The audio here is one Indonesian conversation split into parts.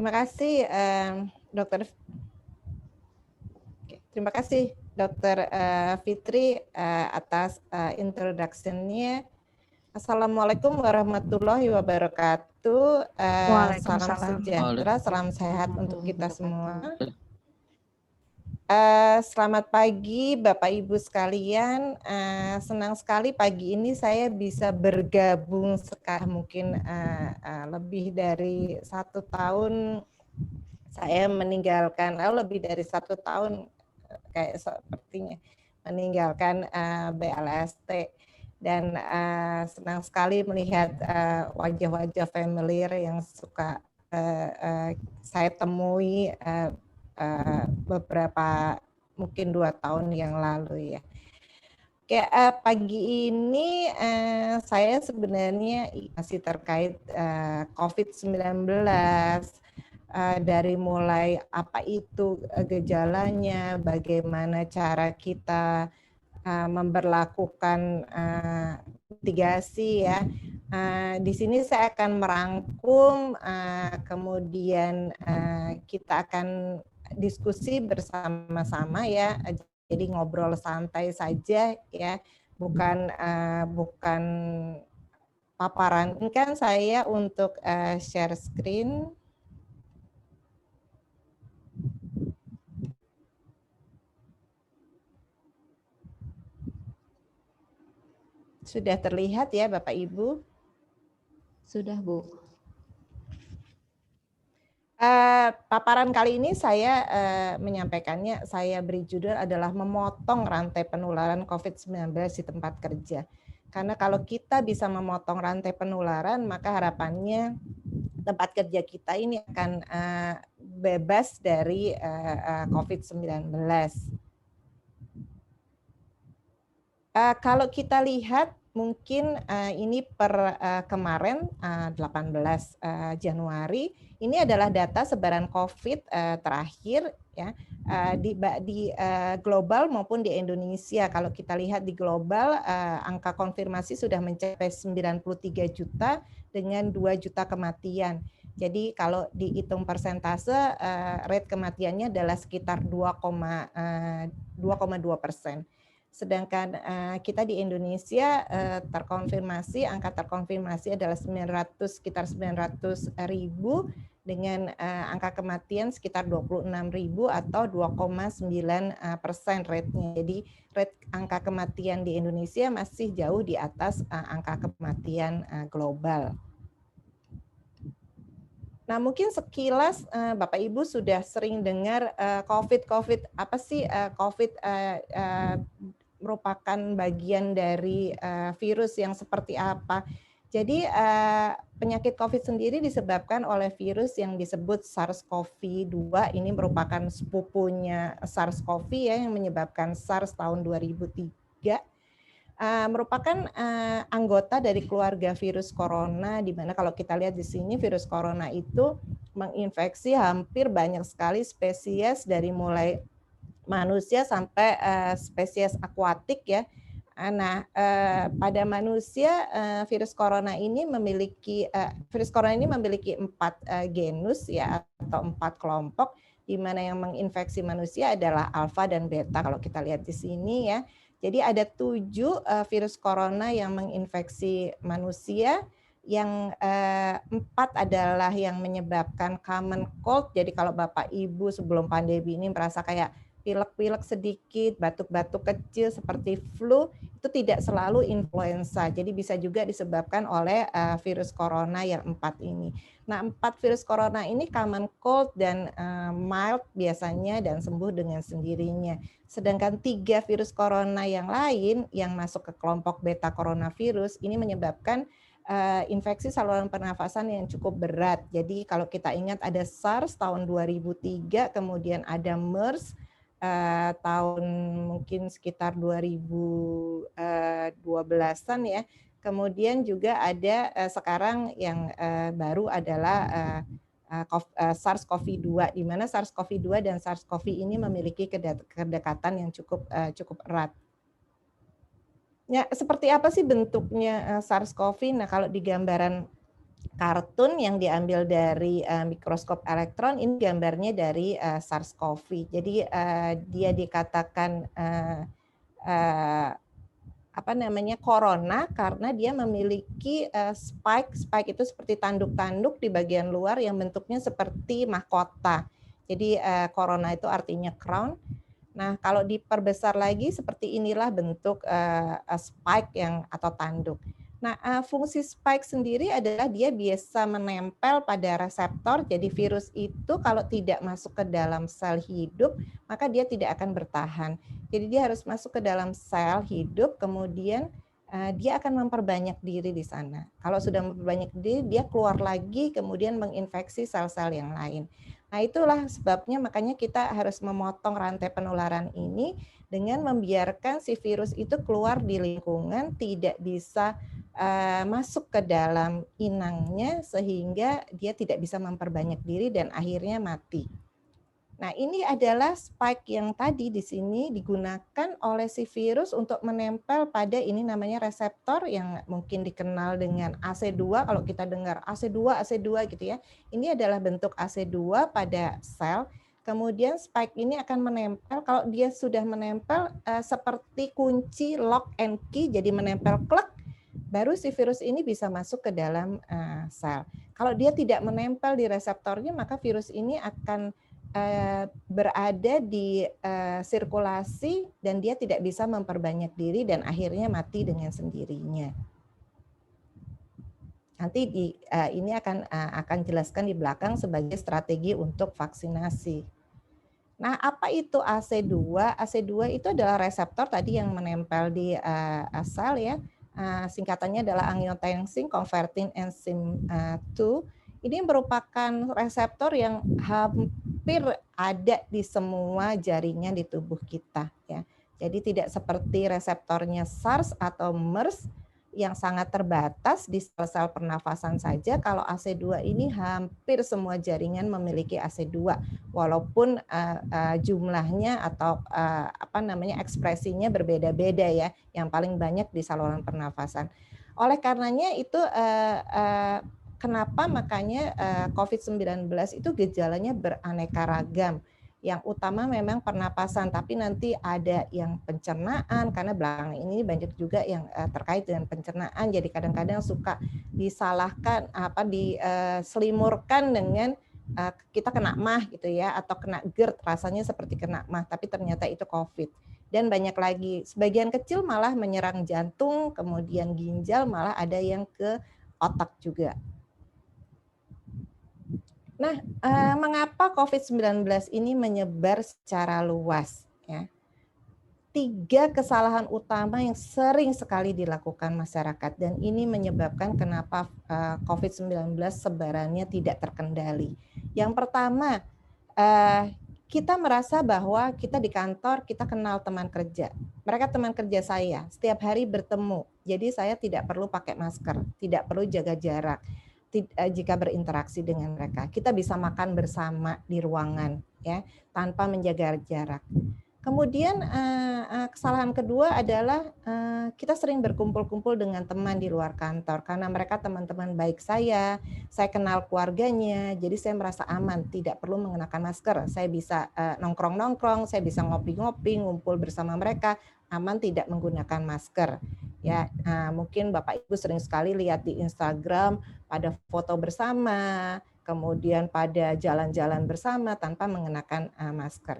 Terima kasih, Dokter. Terima kasih, Dokter Fitri, atas introduction-nya. Assalamualaikum warahmatullahi wabarakatuh. Salam Waalaikumsalam. sejahtera, salam sehat untuk kita semua. Wabarakatuh. Selamat pagi Bapak Ibu sekalian. Senang sekali pagi ini saya bisa bergabung mungkin lebih dari 1 tahun saya meninggalkan, lebih dari 1 tahun kayak sepertinya meninggalkan BLST, dan senang sekali melihat wajah-wajah familiar yang suka saya temui beberapa mungkin 2 tahun yang lalu ya. Oke, pagi ini saya sebenarnya masih terkait COVID-19, dari mulai apa itu gejalanya, bagaimana cara kita memberlakukan mitigasi ya. Di sini saya akan merangkum, kemudian kita akan diskusi bersama-sama ya. Jadi ngobrol santai saja ya, bukan paparan. Ini kan saya untuk share screen. Sudah terlihat ya Bapak Ibu? Sudah, Bu. Paparan kali ini saya menyampaikannya, saya beri judul adalah memotong rantai penularan COVID-19 di tempat kerja. Karena kalau kita bisa memotong rantai penularan, maka harapannya tempat kerja kita ini akan bebas dari COVID-19. Kalau kita lihat mungkin ini per kemarin 18 Januari, ini adalah data sebaran COVID terakhir ya, di global maupun di Indonesia. Kalau kita lihat di global, angka konfirmasi sudah mencapai 93 juta dengan 2 juta kematian. Jadi kalau dihitung persentase, rate kematiannya adalah sekitar 2,2%. Sedangkan kita di Indonesia angka terkonfirmasi adalah sekitar 900.000 dengan angka kematian sekitar 26.000 atau 2,9% rate-nya. Jadi rate angka kematian di Indonesia masih jauh di atas angka kematian global. Nah, mungkin sekilas Bapak Ibu sudah sering dengar COVID apa sih COVID merupakan bagian dari virus yang seperti apa. Jadi penyakit COVID sendiri disebabkan oleh virus yang disebut SARS-CoV-2. Ini merupakan sepupunya SARS-CoV ya, yang menyebabkan SARS tahun 2003. Merupakan anggota dari keluarga virus corona, di mana kalau kita lihat di sini virus corona itu menginfeksi hampir banyak sekali spesies dari mulai manusia sampai spesies akuatik ya. Nah, pada manusia virus corona ini memiliki 4 genus ya, atau 4 kelompok, di mana yang menginfeksi manusia adalah alfa dan beta kalau kita lihat di sini ya. Jadi ada 7 virus corona yang menginfeksi manusia, yang 4 adalah yang menyebabkan common cold. Jadi kalau Bapak Ibu sebelum pandemi ini merasa kayak pilek-pilek sedikit, batuk-batuk kecil seperti flu, itu tidak selalu influenza. Jadi bisa juga disebabkan oleh virus corona yang 4 ini. Nah, 4 virus corona ini common cold dan mild biasanya dan sembuh dengan sendirinya. Sedangkan 3 virus corona yang lain yang masuk ke kelompok beta coronavirus ini menyebabkan infeksi saluran pernafasan yang cukup berat. Jadi kalau kita ingat ada SARS tahun 2003, kemudian ada MERS tahun mungkin sekitar 2012-an ya. Kemudian juga ada sekarang yang baru adalah SARS-CoV-2, di mana SARS-CoV-2 dan SARS-CoV ini memiliki kedekatan yang cukup erat. Ya, seperti apa sih bentuknya SARS-CoV? Nah, kalau di gambaran kartun yang diambil dari mikroskop elektron, ini gambarnya dari SARS-CoV. Jadi dia dikatakan corona karena dia memiliki spike itu seperti tanduk-tanduk di bagian luar yang bentuknya seperti mahkota. Jadi corona itu artinya crown. Nah, kalau diperbesar lagi seperti inilah bentuk spike atau tanduk. Nah, fungsi spike sendiri adalah dia biasa menempel pada reseptor. Jadi virus itu kalau tidak masuk ke dalam sel hidup, maka dia tidak akan bertahan. Jadi dia harus masuk ke dalam sel hidup, kemudian dia akan memperbanyak diri di sana. Kalau sudah memperbanyak diri, dia keluar lagi, kemudian menginfeksi sel-sel yang lain. Nah, itulah sebabnya makanya kita harus memotong rantai penularan ini dengan membiarkan si virus itu keluar di lingkungan, tidak bisa masuk ke dalam inangnya sehingga dia tidak bisa memperbanyak diri dan akhirnya mati. Nah, ini adalah spike yang tadi di sini digunakan oleh si virus untuk menempel pada ini namanya reseptor yang mungkin dikenal dengan AC2. Kalau kita dengar AC2 gitu ya. Ini adalah bentuk AC2 pada sel. Kemudian spike ini akan menempel, kalau dia sudah menempel seperti kunci lock and key, jadi menempel klek, baru si virus ini bisa masuk ke dalam sel. Kalau dia tidak menempel di reseptornya, maka virus ini akan berada di sirkulasi dan dia tidak bisa memperbanyak diri dan akhirnya mati dengan sendirinya. Nanti ini akan jelaskan di belakang sebagai strategi untuk vaksinasi. Nah, apa itu AC2? AC2 itu adalah reseptor tadi yang menempel di sel ya. Singkatannya adalah angiotensin converting enzyme 2. Ini merupakan reseptor yang hampir ada di semua jaringan di tubuh kita ya. Jadi tidak seperti reseptornya SARS atau MERS yang sangat terbatas di sel-sel pernafasan saja. Kalau AC2 ini hampir semua jaringan memiliki AC2 walaupun jumlahnya atau ekspresinya berbeda-beda ya. Yang paling banyak di saluran pernafasan. Oleh karenanya itu kenapa makanya COVID-19 itu gejalanya beraneka ragam. Yang utama memang pernapasan, tapi nanti ada yang pencernaan, karena belakangan ini banyak juga yang terkait dengan pencernaan. Jadi kadang-kadang suka disalahkan, diselimurkan dengan kita kena MAH gitu ya, atau kena GERD, rasanya seperti kena MAH, tapi ternyata itu COVID. Dan banyak lagi, sebagian kecil malah menyerang jantung, kemudian ginjal, malah ada yang ke otak juga. Nah, mengapa COVID-19 ini menyebar secara luas? Ya. 3 kesalahan utama yang sering sekali dilakukan masyarakat dan ini menyebabkan kenapa COVID-19 sebarannya tidak terkendali. Yang pertama, kita merasa bahwa kita di kantor, kita kenal teman kerja. Mereka teman kerja saya, setiap hari bertemu. Jadi saya tidak perlu pakai masker, tidak perlu jaga jarak jika berinteraksi dengan mereka. Kita bisa makan bersama di ruangan ya, tanpa menjaga jarak. Kemudian kesalahan kedua adalah kita sering berkumpul-kumpul dengan teman di luar kantor karena mereka teman-teman baik saya kenal keluarganya, jadi saya merasa aman, tidak perlu mengenakan masker. Saya bisa nongkrong-nongkrong, saya bisa ngopi-ngopi, ngumpul bersama mereka, aman tidak menggunakan masker. Ya, mungkin Bapak Ibu sering sekali lihat di Instagram pada foto bersama, kemudian pada jalan-jalan bersama tanpa mengenakan masker.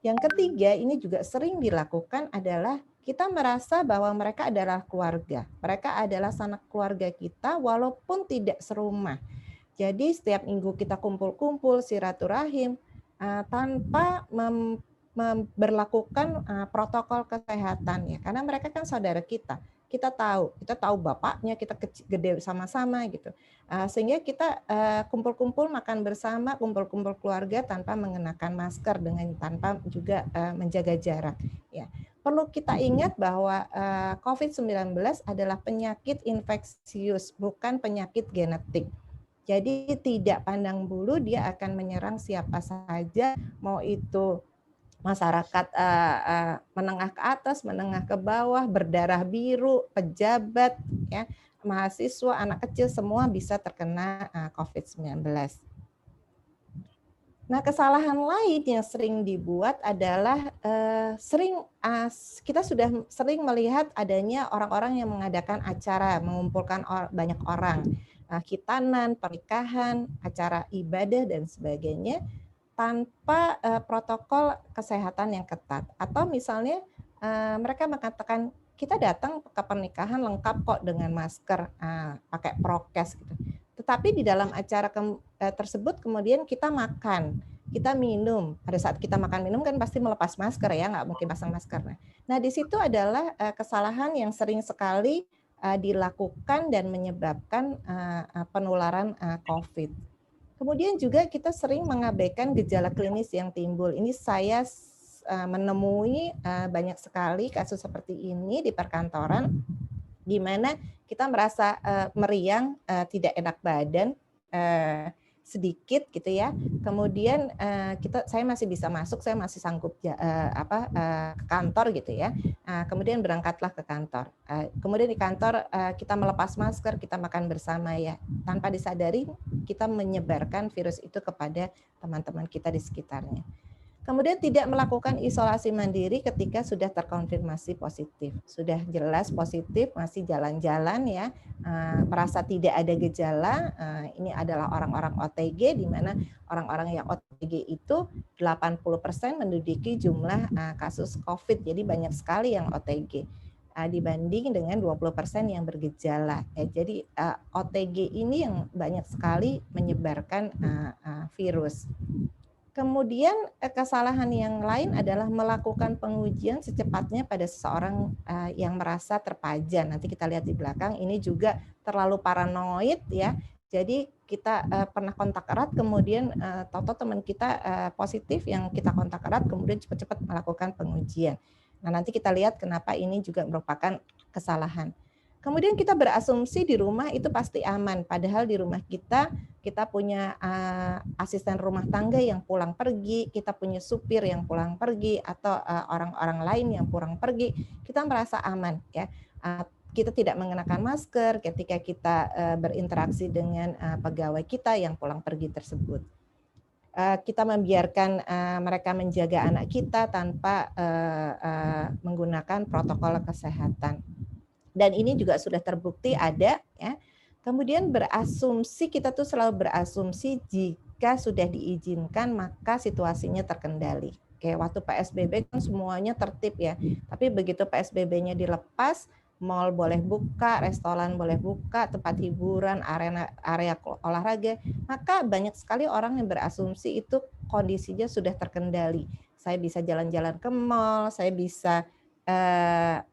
Yang ketiga, ini juga sering dilakukan adalah kita merasa bahwa mereka adalah keluarga. Mereka adalah sanak keluarga kita walaupun tidak serumah. Jadi setiap minggu kita kumpul-kumpul silaturahim tanpa memberlakukan protokol kesehatan ya. Karena mereka kan saudara kita. Kita tahu bapaknya, kita gede sama-sama gitu. Sehingga kita kumpul-kumpul makan bersama, kumpul-kumpul keluarga tanpa mengenakan masker tanpa juga menjaga jarak. Ya, perlu kita ingat bahwa COVID-19 adalah penyakit infeksius, bukan penyakit genetik. Jadi tidak pandang bulu dia akan menyerang siapa saja, mau itu masyarakat menengah ke atas, menengah ke bawah, berdarah biru, pejabat, ya, mahasiswa, anak kecil semua bisa terkena COVID-19. Nah, kesalahan lain yang sering dibuat adalah kita sudah sering melihat adanya orang-orang yang mengadakan acara, mengumpulkan banyak orang, khitanan, pernikahan, acara ibadah dan sebagainya tanpa protokol kesehatan yang ketat. Atau misalnya mereka mengatakan kita datang ke pernikahan lengkap kok dengan masker, pakai prokes gitu. Tetapi di dalam acara tersebut kemudian kita makan, kita minum. Pada saat kita makan minum kan pasti melepas masker ya, nggak mungkin pasang masker. Nah di situ adalah kesalahan yang sering sekali dilakukan dan menyebabkan penularan COVID. Kemudian juga kita sering mengabaikan gejala klinis yang timbul. Ini saya menemui banyak sekali kasus seperti ini di perkantoran, di mana kita merasa meriang, tidak enak badan, sedikit gitu ya. Kemudian saya masih bisa masuk, saya masih sanggup ke kantor gitu ya. Kemudian berangkatlah ke kantor. Kemudian di kantor kita melepas masker, kita makan bersama ya. Tanpa disadari kita menyebarkan virus itu kepada teman-teman kita di sekitarnya. Kemudian tidak melakukan isolasi mandiri ketika sudah terkonfirmasi positif. Sudah jelas positif, masih jalan-jalan ya, merasa tidak ada gejala. Ini adalah orang-orang OTG, di mana orang-orang yang OTG itu 80% menduduki jumlah kasus COVID. Jadi banyak sekali yang OTG dibanding dengan 20% yang bergejala. Jadi OTG ini yang banyak sekali menyebarkan virus. Kemudian kesalahan yang lain adalah melakukan pengujian secepatnya pada seseorang yang merasa terpajan. Nanti kita lihat di belakang, ini juga terlalu paranoid ya. Jadi kita pernah kontak erat, kemudian tahu-tahu teman kita positif yang kita kontak erat, kemudian cepat-cepat melakukan pengujian. Nah nanti kita lihat kenapa ini juga merupakan kesalahan. Kemudian kita berasumsi di rumah itu pasti aman, padahal di rumah kita punya asisten rumah tangga yang pulang pergi, kita punya supir yang pulang pergi, atau orang-orang lain yang pulang pergi, kita merasa aman ya. Kita tidak mengenakan masker ketika kita berinteraksi dengan pegawai kita yang pulang pergi tersebut. Kita membiarkan mereka menjaga anak kita tanpa menggunakan protokol kesehatan. Dan ini juga sudah terbukti ada ya. Kemudian berasumsi, kita tuh selalu berasumsi jika sudah diizinkan maka situasinya terkendali. Kayak waktu PSBB kan semuanya tertib ya. Tapi begitu PSBB-nya dilepas, mal boleh buka, restoran boleh buka, tempat hiburan, area olahraga, maka banyak sekali orang yang berasumsi itu kondisinya sudah terkendali. Saya bisa jalan-jalan ke mal, saya bisa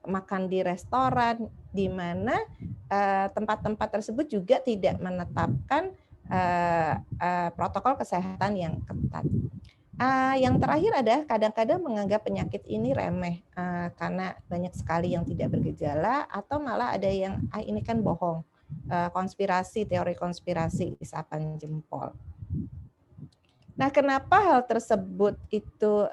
makan di restoran, di mana tempat-tempat tersebut juga tidak menetapkan protokol kesehatan yang ketat. Yang terakhir adalah kadang-kadang menganggap penyakit ini remeh karena banyak sekali yang tidak bergejala, atau malah ada yang ini kan bohong, konspirasi, teori konspirasi, isapan jempol. Nah, kenapa hal tersebut itu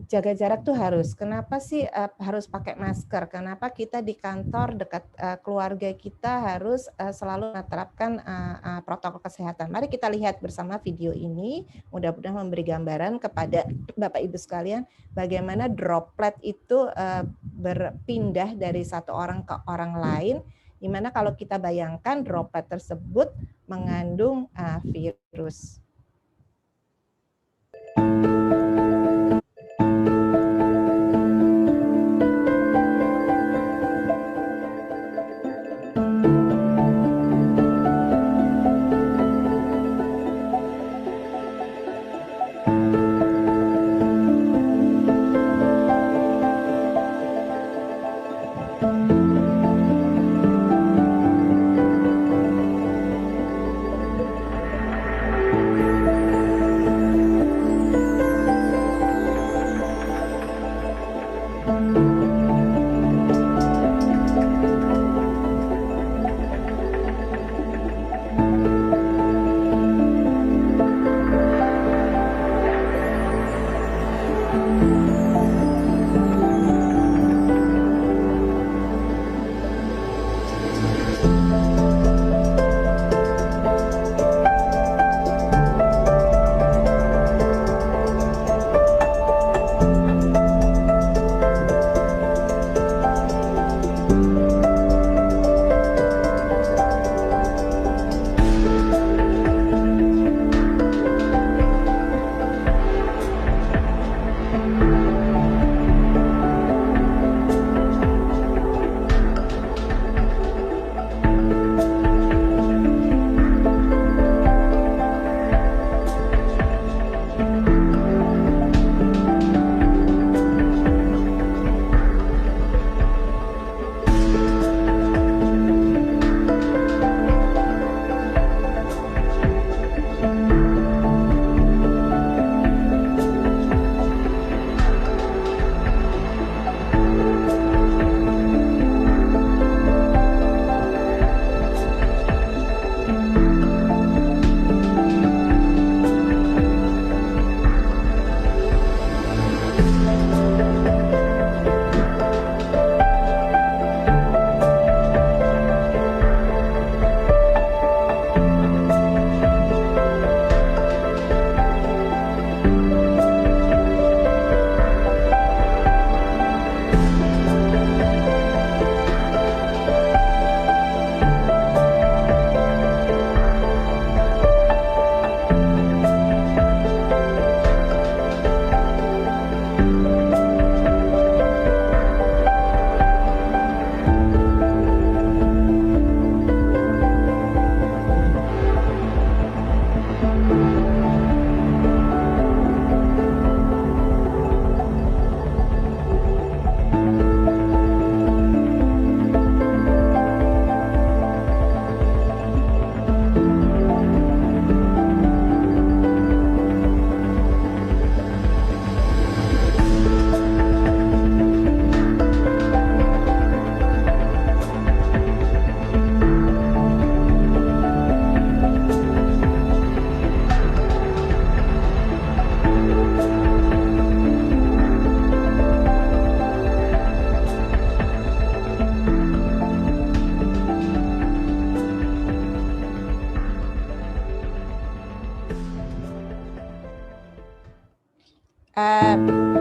jaga jarak tuh harus? Kenapa sih harus pakai masker? Kenapa kita di kantor dekat keluarga kita harus selalu menerapkan protokol kesehatan? Mari kita lihat bersama video ini. Mudah-mudahan memberi gambaran kepada Bapak Ibu sekalian bagaimana droplet itu berpindah dari satu orang ke orang lain. Dimana kalau kita bayangkan droplet tersebut mengandung virus.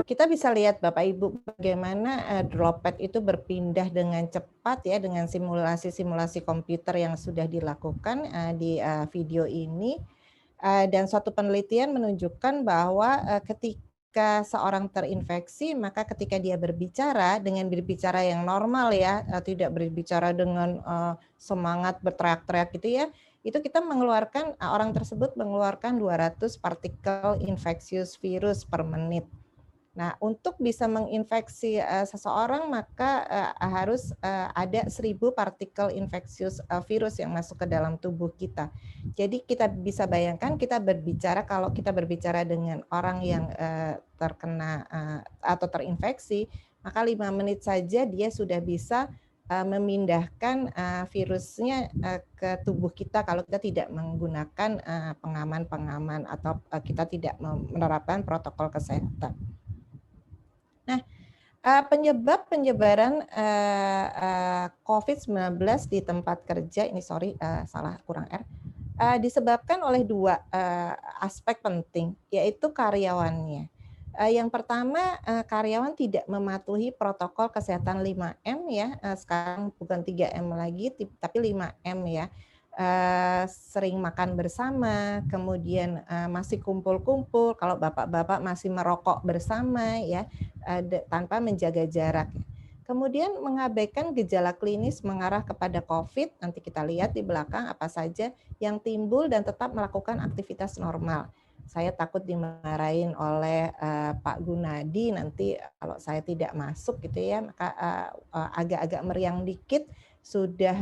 kita bisa lihat Bapak Ibu bagaimana droplet itu berpindah dengan cepat ya dengan simulasi-simulasi komputer yang sudah dilakukan di video ini. Dan suatu penelitian menunjukkan bahwa ketika seorang terinfeksi, maka ketika dia berbicara dengan berbicara yang normal ya, tidak berbicara dengan semangat berteriak-teriak gitu ya, itu kita mengeluarkan orang tersebut mengeluarkan 200 partikel infeksius virus per menit. Nah, untuk bisa menginfeksi seseorang maka harus ada 1.000 partikel infeksius virus yang masuk ke dalam tubuh kita. Jadi kita bisa bayangkan kita berbicara kalau kita berbicara dengan orang yang terkena atau terinfeksi, maka 5 menit saja dia sudah bisa memindahkan virusnya ke tubuh kita kalau kita tidak menggunakan pengaman-pengaman atau kita tidak menerapkan protokol kesehatan. Nah, penyebab penyebaran COVID-19 di tempat kerja ini salah kurang R disebabkan oleh 2 aspek penting, yaitu karyawannya. Yang pertama, karyawan tidak mematuhi protokol kesehatan 5M ya, sekarang bukan 3M lagi tapi 5M ya. Sering makan bersama, kemudian masih kumpul-kumpul, kalau bapak-bapak masih merokok bersama ya, tanpa menjaga jarak. Kemudian mengabaikan gejala klinis mengarah kepada COVID, nanti kita lihat di belakang apa saja yang timbul dan tetap melakukan aktivitas normal. Saya takut dimarahin oleh Pak Gunadi nanti kalau saya tidak masuk gitu ya, maka agak-agak meriang dikit, sudah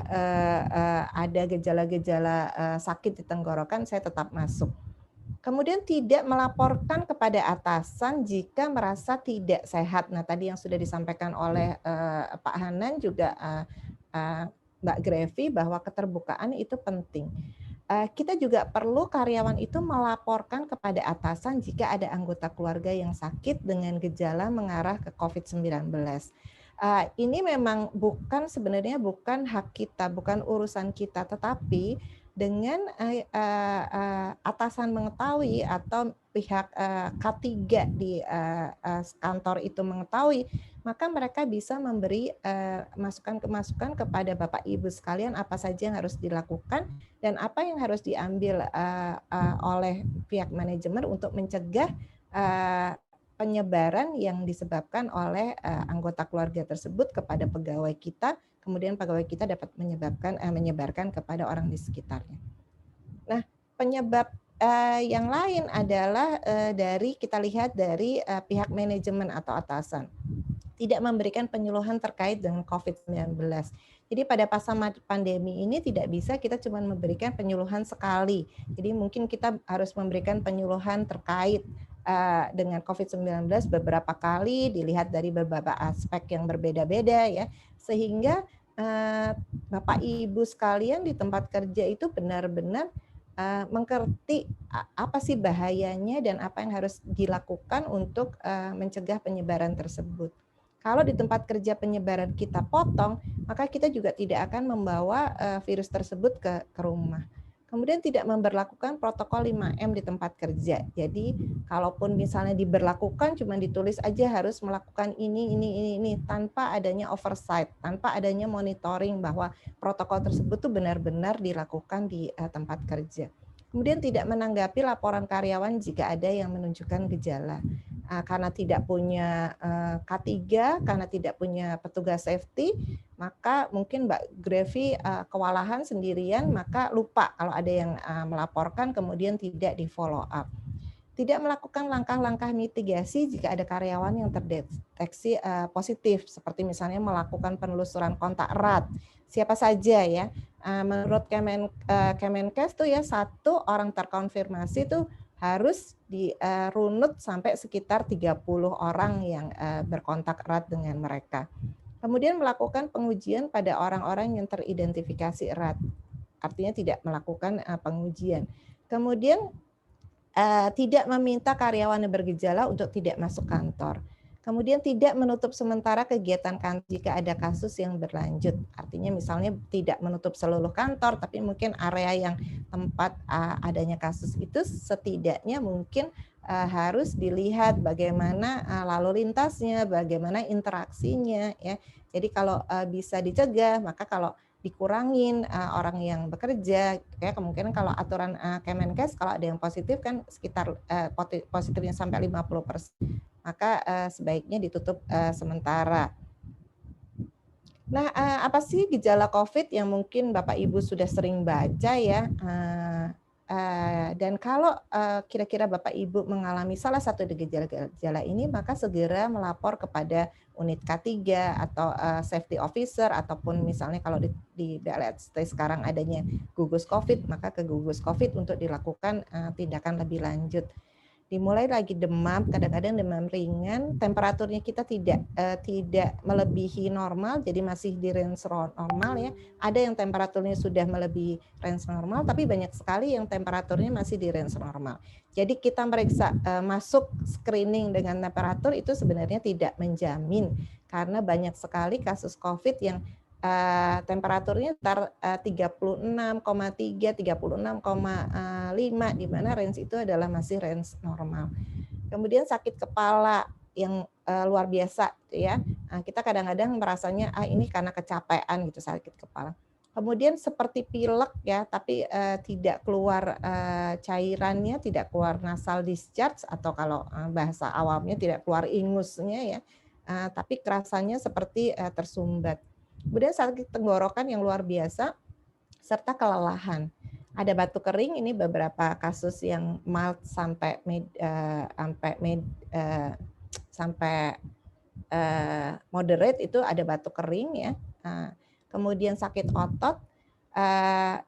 ada gejala-gejala sakit di tenggorokan, saya tetap masuk. Kemudian tidak melaporkan kepada atasan jika merasa tidak sehat. Nah, tadi yang sudah disampaikan oleh Pak Hanan juga Mbak Grevi bahwa keterbukaan itu penting. Kita juga perlu karyawan itu melaporkan kepada atasan jika ada anggota keluarga yang sakit dengan gejala mengarah ke COVID-19. Ini memang sebenarnya bukan hak kita, bukan urusan kita, tetapi dengan atasan mengetahui atau pihak K3 di kantor itu mengetahui, maka mereka bisa memberi masukan-masukan kepada Bapak Ibu sekalian apa saja yang harus dilakukan dan apa yang harus diambil oleh pihak manajemen untuk mencegah penyebaran yang disebabkan oleh anggota keluarga tersebut kepada pegawai kita, kemudian pegawai kita dapat menyebarkan kepada orang di sekitarnya. Nah, penyebab yang lain adalah kita lihat dari pihak manajemen atau atasan. Tidak memberikan penyuluhan terkait dengan COVID-19. Jadi pada masa pandemi ini tidak bisa kita cuma memberikan penyuluhan sekali. Jadi mungkin kita harus memberikan penyuluhan terkait dengan COVID-19 beberapa kali, dilihat dari beberapa aspek yang berbeda-beda ya, sehingga Bapak Ibu sekalian di tempat kerja itu benar-benar mengerti apa sih bahayanya dan apa yang harus dilakukan untuk mencegah penyebaran tersebut. Kalau di tempat kerja penyebaran kita potong, maka kita juga tidak akan membawa virus tersebut ke rumah. Kemudian tidak memberlakukan protokol 5M di tempat kerja. Jadi kalaupun misalnya diberlakukan cuma ditulis aja harus melakukan ini tanpa adanya oversight, tanpa adanya monitoring bahwa protokol tersebut tuh benar-benar dilakukan di tempat kerja. Kemudian tidak menanggapi laporan karyawan jika ada yang menunjukkan gejala. Karena tidak punya K3, karena tidak punya petugas safety, maka mungkin Mbak Grevi kewalahan sendirian, maka lupa kalau ada yang melaporkan kemudian tidak di follow up. Tidak melakukan langkah-langkah mitigasi jika ada karyawan yang terdeteksi positif, seperti misalnya melakukan penelusuran kontak erat. Siapa saja ya, menurut Kemenkes tuh ya 1 orang terkonfirmasi tuh harus dirunut sampai sekitar 30 orang yang berkontak erat dengan mereka. Kemudian melakukan pengujian pada orang-orang yang teridentifikasi erat, artinya tidak melakukan pengujian. Kemudian tidak meminta karyawan yang bergejala untuk tidak masuk kantor. Kemudian tidak menutup sementara kegiatan kantor jika ada kasus yang berlanjut. Artinya misalnya tidak menutup seluruh kantor, tapi mungkin area yang tempat adanya kasus itu setidaknya mungkin harus dilihat bagaimana lalu lintasnya, bagaimana interaksinya ya. Jadi kalau bisa dicegah, maka kalau dikurangin orang yang bekerja, ya kemungkinan kalau aturan Kemenkes kalau ada yang positif kan sekitar positifnya sampai 50%, maka sebaiknya ditutup sementara. Nah, apa sih gejala COVID yang mungkin Bapak Ibu sudah sering baca ya? Dan kalau kira-kira Bapak Ibu mengalami salah satu dari gejala-gejala ini, maka segera melapor kepada unit K3 atau safety officer, ataupun misalnya kalau di BLST sekarang adanya gugus COVID, maka ke gugus COVID untuk dilakukan tindakan lebih lanjut. Dimulai lagi demam, kadang-kadang demam ringan, temperaturnya kita tidak melebihi normal, jadi masih di range normal ya. Ada yang temperaturnya sudah melebihi range normal, tapi banyak sekali yang temperaturnya masih di range normal. Jadi kita meriksa masuk screening dengan temperatur itu sebenarnya tidak menjamin, karena banyak sekali kasus COVID yang temperaturnya sekitar 36,3, 36,5, di mana range itu adalah masih range normal. Kemudian sakit kepala yang luar biasa ya. Kita kadang-kadang merasanya ini karena kecapean gitu, sakit kepala. Kemudian seperti pilek ya, tapi tidak keluar cairannya, tidak keluar nasal discharge, atau kalau bahasa awamnya tidak keluar ingusnya ya, tapi rasanya seperti tersumbat. Kemudian sakit tenggorokan yang luar biasa, serta kelelahan. Ada batuk kering, ini beberapa kasus yang mild sampai moderate, itu ada batuk kering ya. Kemudian sakit otot,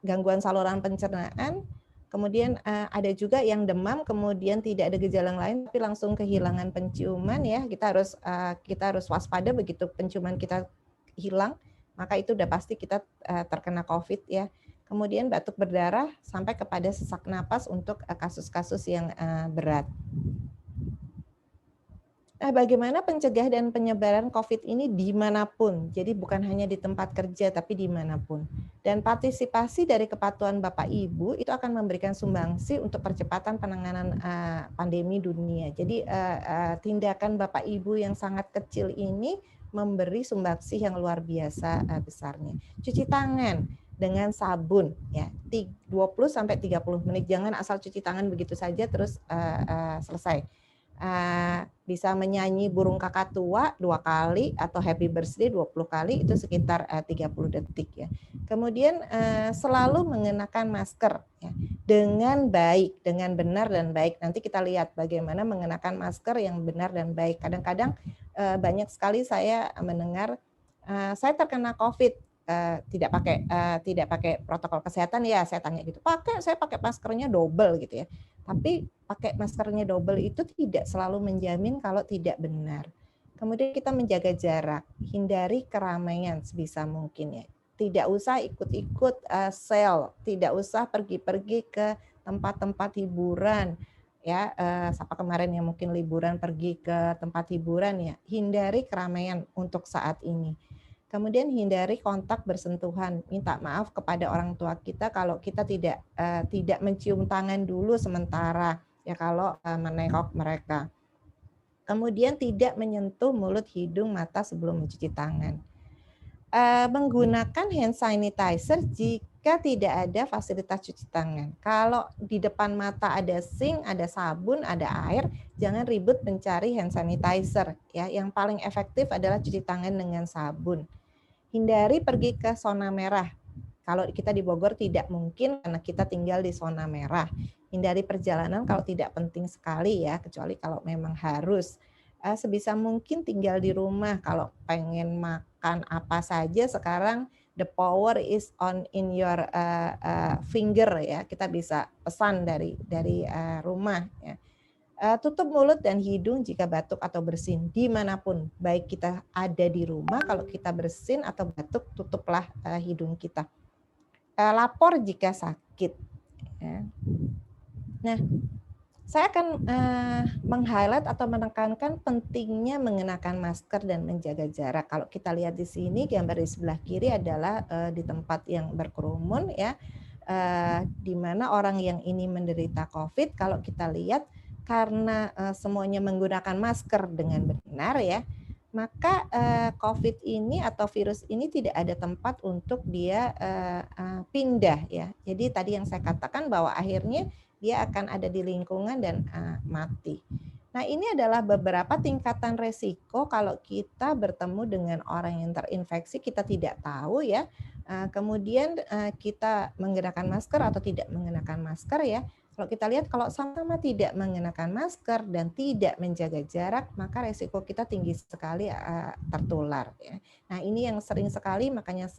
gangguan saluran pencernaan, kemudian ada juga yang demam, kemudian tidak ada gejala lain tapi langsung kehilangan penciuman ya. Kita harus waspada begitu penciuman kita hilang, maka itu udah pasti kita terkena COVID ya. Kemudian batuk berdarah sampai kepada sesak napas untuk kasus-kasus yang berat. Nah, bagaimana pencegah dan penyebaran COVID ini dimanapun, jadi bukan hanya di tempat kerja, tapi dimanapun. Dan partisipasi dari kepatuhan Bapak Ibu itu akan memberikan sumbangsi untuk percepatan penanganan pandemi dunia. Jadi tindakan Bapak Ibu yang sangat kecil ini memberi sumbangsi yang luar biasa besarnya. Cuci tangan dengan sabun ya, 20-30 menit, jangan asal cuci tangan begitu saja terus selesai. Bisa menyanyi burung kakatua 2 kali atau happy birthday 20 kali, itu sekitar 30 detik ya. Kemudian selalu mengenakan masker ya, dengan baik, dengan benar dan baik. Nanti kita lihat bagaimana mengenakan masker yang benar dan baik. Kadang-kadang banyak sekali saya mendengar saya terkena COVID, tidak pakai protokol kesehatan ya, saya tanya gitu. Saya pakai maskernya double gitu ya. Tapi pakai maskernya double itu tidak selalu menjamin kalau tidak benar. Kemudian kita menjaga jarak, hindari keramaian sebisa mungkin ya. Tidak usah ikut-ikut sale, tidak usah pergi-pergi ke tempat-tempat hiburan ya. Siapa kemarin yang mungkin liburan pergi ke tempat hiburan ya, hindari keramaian untuk saat ini. Kemudian hindari kontak bersentuhan. Minta maaf kepada orang tua kita kalau kita tidak mencium tangan dulu sementara ya kalau menengok mereka. Kemudian tidak menyentuh mulut, hidung, mata sebelum mencuci tangan. Menggunakan hand sanitizer jika tidak ada fasilitas cuci tangan. Kalau di depan mata ada sink, ada sabun, ada air, jangan ribut mencari hand sanitizer ya. Yang paling efektif adalah cuci tangan dengan sabun. Hindari pergi ke zona merah. Kalau kita di Bogor tidak mungkin karena kita tinggal di zona merah. Hindari perjalanan kalau tidak penting sekali ya, kecuali kalau memang harus. Sebisa mungkin tinggal di rumah. Kalau pengen makan apa saja sekarang the power is in your finger ya. Kita bisa pesan dari rumah ya. Tutup mulut dan hidung jika batuk atau bersin dimanapun, baik kita ada di rumah, kalau kita bersin atau batuk tutuplah hidung kita. Lapor jika sakit. Ya. Nah, saya akan meng-highlight atau menekankan pentingnya mengenakan masker dan menjaga jarak. Kalau kita lihat di sini gambar di sebelah kiri adalah di tempat yang berkerumun ya, di mana orang yang ini menderita COVID. Kalau kita lihat karena semuanya menggunakan masker dengan benar ya, maka COVID ini atau virus ini tidak ada tempat untuk dia pindah ya. Jadi tadi yang saya katakan bahwa akhirnya dia akan ada di lingkungan dan mati. Nah, ini adalah beberapa tingkatan resiko kalau kita bertemu dengan orang yang terinfeksi, kita tidak tahu ya. Kemudian kita menggunakan masker atau tidak menggunakan masker ya. Kalau kita lihat kalau sama-sama tidak mengenakan masker dan tidak menjaga jarak, maka resiko kita tinggi sekali tertular ya. Nah, ini yang sering sekali makanya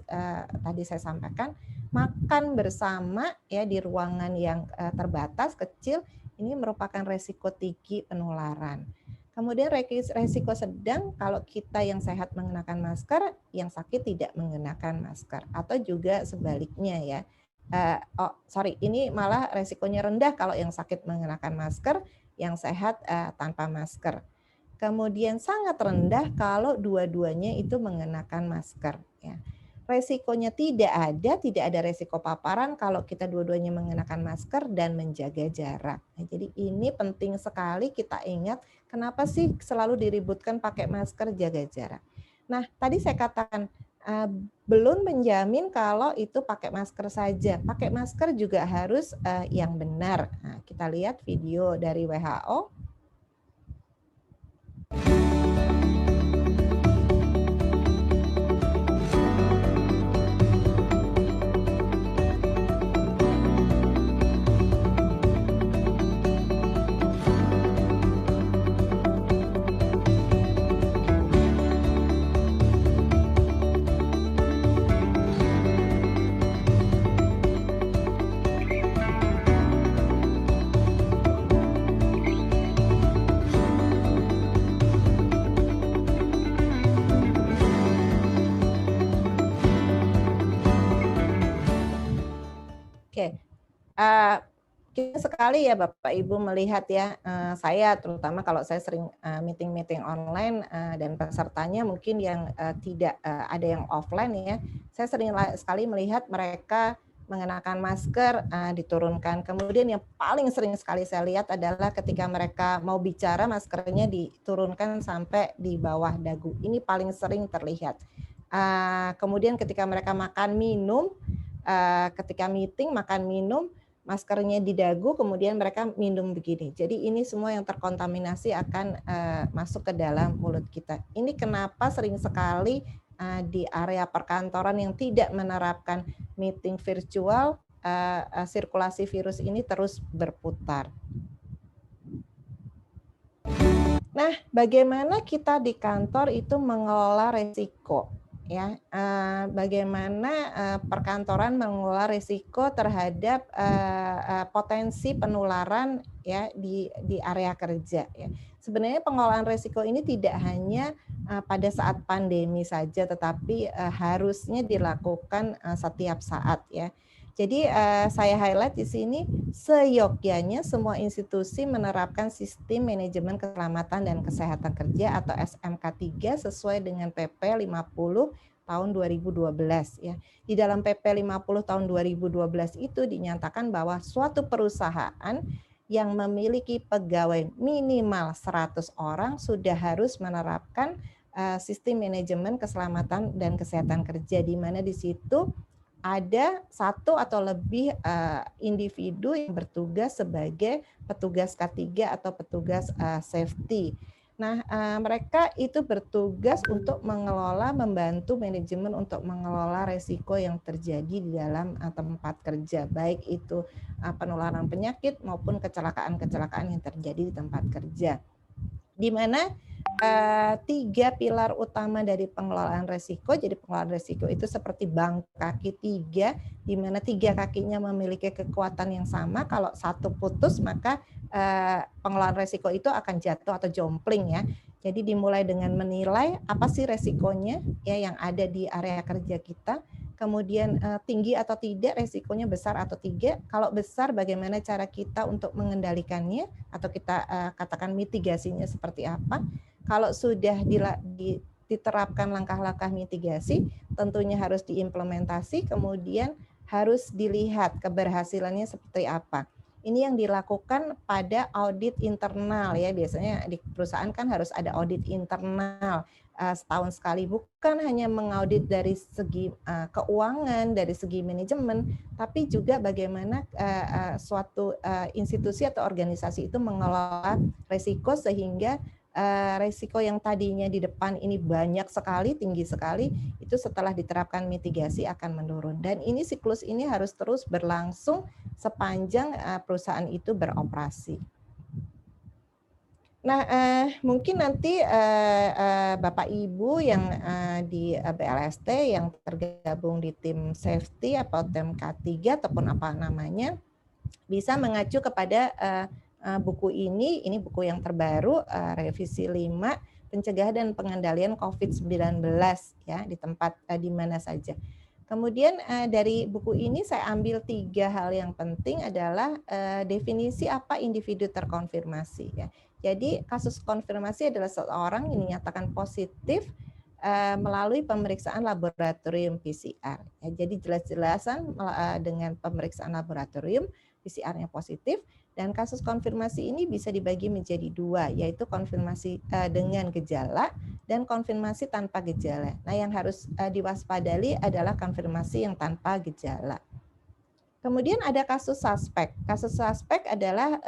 tadi saya sampaikan, makan bersama ya di ruangan yang terbatas kecil ini merupakan resiko tinggi penularan. Kemudian resiko sedang kalau kita yang sehat mengenakan masker, yang sakit tidak mengenakan masker, atau juga sebaliknya ya. Ini malah resikonya rendah kalau yang sakit mengenakan masker, yang sehat tanpa masker. Kemudian sangat rendah kalau dua-duanya itu mengenakan masker. Ya. Resikonya tidak ada resiko paparan kalau kita dua-duanya mengenakan masker dan menjaga jarak. Nah, jadi ini penting sekali kita ingat kenapa sih selalu diributkan pakai masker, jaga jarak. Nah, tadi saya katakan belum menjamin kalau itu pakai masker saja. Pakai masker juga harus yang benar. Nah, kita lihat video dari WHO. Oke, kita sekali ya Bapak Ibu melihat ya, saya terutama kalau saya sering meeting-meeting online dan pesertanya mungkin yang tidak ada yang offline ya, saya sering sekali melihat mereka mengenakan masker diturunkan. Kemudian yang paling sering sekali saya lihat adalah ketika mereka mau bicara maskernya diturunkan sampai di bawah dagu. Ini paling sering terlihat. Kemudian ketika mereka makan minum, ketika meeting makan minum maskernya di dagu kemudian mereka minum begini. Jadi ini semua yang terkontaminasi akan masuk ke dalam mulut kita. Ini kenapa sering sekali di area perkantoran yang tidak menerapkan meeting virtual sirkulasi virus ini terus berputar. Nah, bagaimana kita di kantor itu mengelola resiko? Ya, bagaimana perkantoran mengelola risiko terhadap potensi penularan ya di area kerja ya. Sebenarnya pengelolaan risiko ini tidak hanya pada saat pandemi saja, tetapi harusnya dilakukan setiap saat ya. Jadi saya highlight di sini seyogyanya semua institusi menerapkan sistem manajemen keselamatan dan kesehatan kerja atau SMK 3 sesuai dengan PP 50 tahun 2012 ya. Di dalam PP 50 tahun 2012 itu dinyatakan bahwa suatu perusahaan yang memiliki pegawai minimal 100 orang sudah harus menerapkan sistem manajemen keselamatan dan kesehatan kerja, di mana di situ ada satu atau lebih individu yang bertugas sebagai petugas K3 atau petugas safety. Nah, mereka itu bertugas untuk mengelola, membantu manajemen untuk mengelola resiko yang terjadi di dalam tempat kerja, baik itu penularan penyakit maupun kecelakaan-kecelakaan yang terjadi di tempat kerja. Di mana 3 pilar utama dari pengelolaan resiko. Jadi pengelolaan resiko itu seperti bank kaki 3, di mana 3 kakinya memiliki kekuatan yang sama. Kalau satu putus maka pengelolaan resiko itu akan jatuh atau jompling ya. Jadi dimulai dengan menilai apa sih resikonya ya yang ada di area kerja kita. Kemudian tinggi atau tidak, resikonya besar atau tidak. Kalau besar, bagaimana cara kita untuk mengendalikannya atau kita katakan mitigasinya seperti apa. Kalau sudah diterapkan langkah-langkah mitigasi, tentunya harus diimplementasi, kemudian harus dilihat keberhasilannya seperti apa. ini yang dilakukan pada audit internal ya. Biasanya di perusahaan kan harus ada audit internal setahun sekali, bukan hanya mengaudit dari segi keuangan, dari segi manajemen, tapi juga bagaimana suatu institusi atau organisasi itu mengelola resiko sehingga resiko yang tadinya di depan ini banyak sekali, tinggi sekali, itu setelah diterapkan mitigasi akan menurun. Dan ini siklus ini harus terus berlangsung sepanjang perusahaan itu beroperasi. Nah, mungkin nanti Bapak Ibu yang di BLST yang tergabung di tim safety atau tim K3 ataupun apa namanya, bisa mengacu kepada buku ini buku yang terbaru, revisi 5, pencegahan dan pengendalian COVID-19 ya di tempat di mana saja. Kemudian dari buku ini saya ambil 3 hal yang penting adalah definisi apa individu terkonfirmasi ya. Jadi kasus konfirmasi adalah seseorang yang dinyatakan positif melalui pemeriksaan laboratorium PCR. Ya, jadi jelas-jelasan dengan pemeriksaan laboratorium PCR-nya positif, dan kasus konfirmasi ini bisa dibagi menjadi 2, yaitu konfirmasi dengan gejala dan konfirmasi tanpa gejala. Nah, yang harus diwaspadai adalah konfirmasi yang tanpa gejala. Kemudian ada kasus suspek. Kasus suspek adalah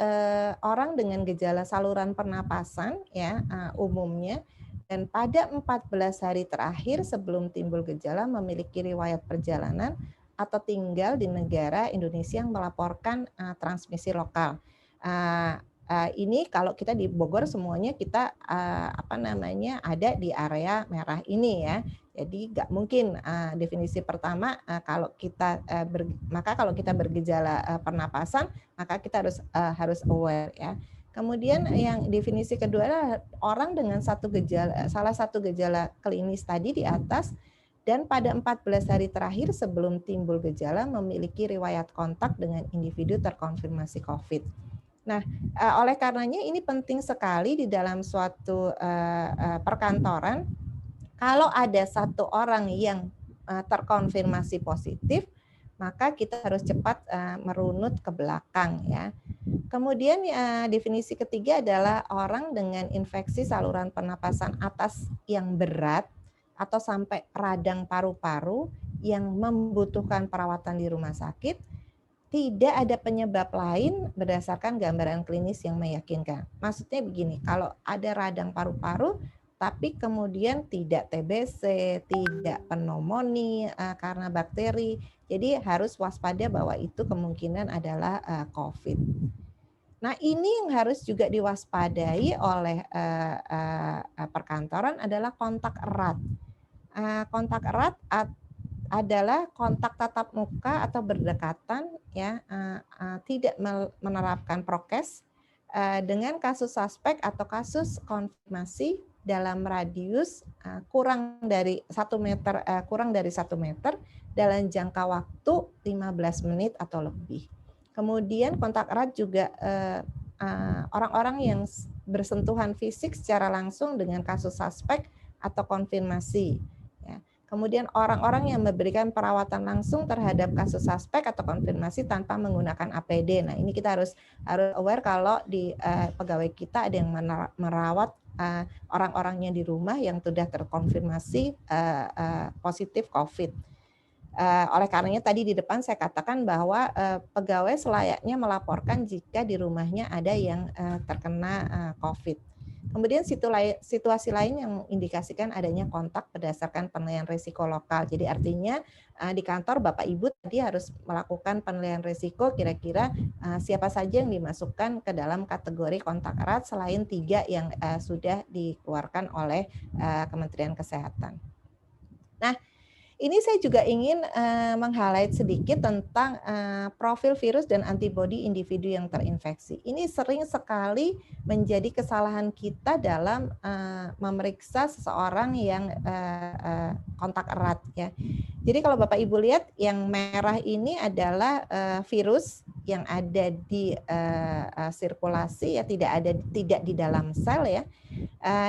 orang dengan gejala saluran pernapasan ya umumnya, dan pada 14 hari terakhir sebelum timbul gejala memiliki riwayat perjalanan atau tinggal di negara Indonesia yang melaporkan transmisi lokal. Ini kalau kita di Bogor semuanya kita ada di area merah ini ya. Jadi nggak mungkin definisi pertama kalau kita bergejala pernapasan maka kita harus aware ya. Kemudian yang definisi kedua adalah orang dengan salah satu gejala klinis tadi di atas dan pada 14 hari terakhir sebelum timbul gejala memiliki riwayat kontak dengan individu terkonfirmasi COVID. Nah, oleh karenanya ini penting sekali di dalam suatu perkantoran. Kalau ada satu orang yang terkonfirmasi positif, maka kita harus cepat merunut ke belakang ya. Kemudian definisi ketiga adalah orang dengan infeksi saluran pernapasan atas yang berat atau sampai radang paru-paru yang membutuhkan perawatan di rumah sakit, tidak ada penyebab lain berdasarkan gambaran klinis yang meyakinkan. Maksudnya begini, kalau ada radang paru-paru tapi kemudian tidak TBC, tidak pneumonia karena bakteri, jadi harus waspada bahwa itu kemungkinan adalah COVID. Nah, ini yang harus juga diwaspadai oleh perkantoran adalah kontak erat. Kontak erat adalah kontak tatap muka atau berdekatan ya, tidak menerapkan prokes dengan kasus suspek atau kasus konfirmasi dalam radius kurang dari 1 meter dalam jangka waktu 15 menit atau lebih. Kemudian kontak erat juga orang-orang yang bersentuhan fisik secara langsung dengan kasus suspek atau konfirmasi. Ya. Kemudian orang-orang yang memberikan perawatan langsung terhadap kasus suspek atau konfirmasi tanpa menggunakan APD. Nah, ini kita harus aware kalau di pegawai kita ada yang merawat orang-orangnya di rumah yang sudah terkonfirmasi positif COVID. Oleh karenanya tadi di depan saya katakan bahwa pegawai selayaknya melaporkan jika di rumahnya ada yang terkena COVID. Kemudian situasi lain yang indikasikan adanya kontak berdasarkan penilaian risiko lokal. Jadi artinya di kantor Bapak Ibu tadi harus melakukan penilaian risiko kira-kira siapa saja yang dimasukkan ke dalam kategori kontak erat selain 3 yang sudah dikeluarkan oleh Kementerian Kesehatan. Nah, ini saya juga ingin meng-highlight sedikit tentang profil virus dan antibodi individu yang terinfeksi. Ini sering sekali menjadi kesalahan kita dalam memeriksa seseorang yang kontak erat ya. Jadi kalau Bapak Ibu lihat yang merah ini adalah virus yang ada di sirkulasi ya, tidak di dalam sel ya.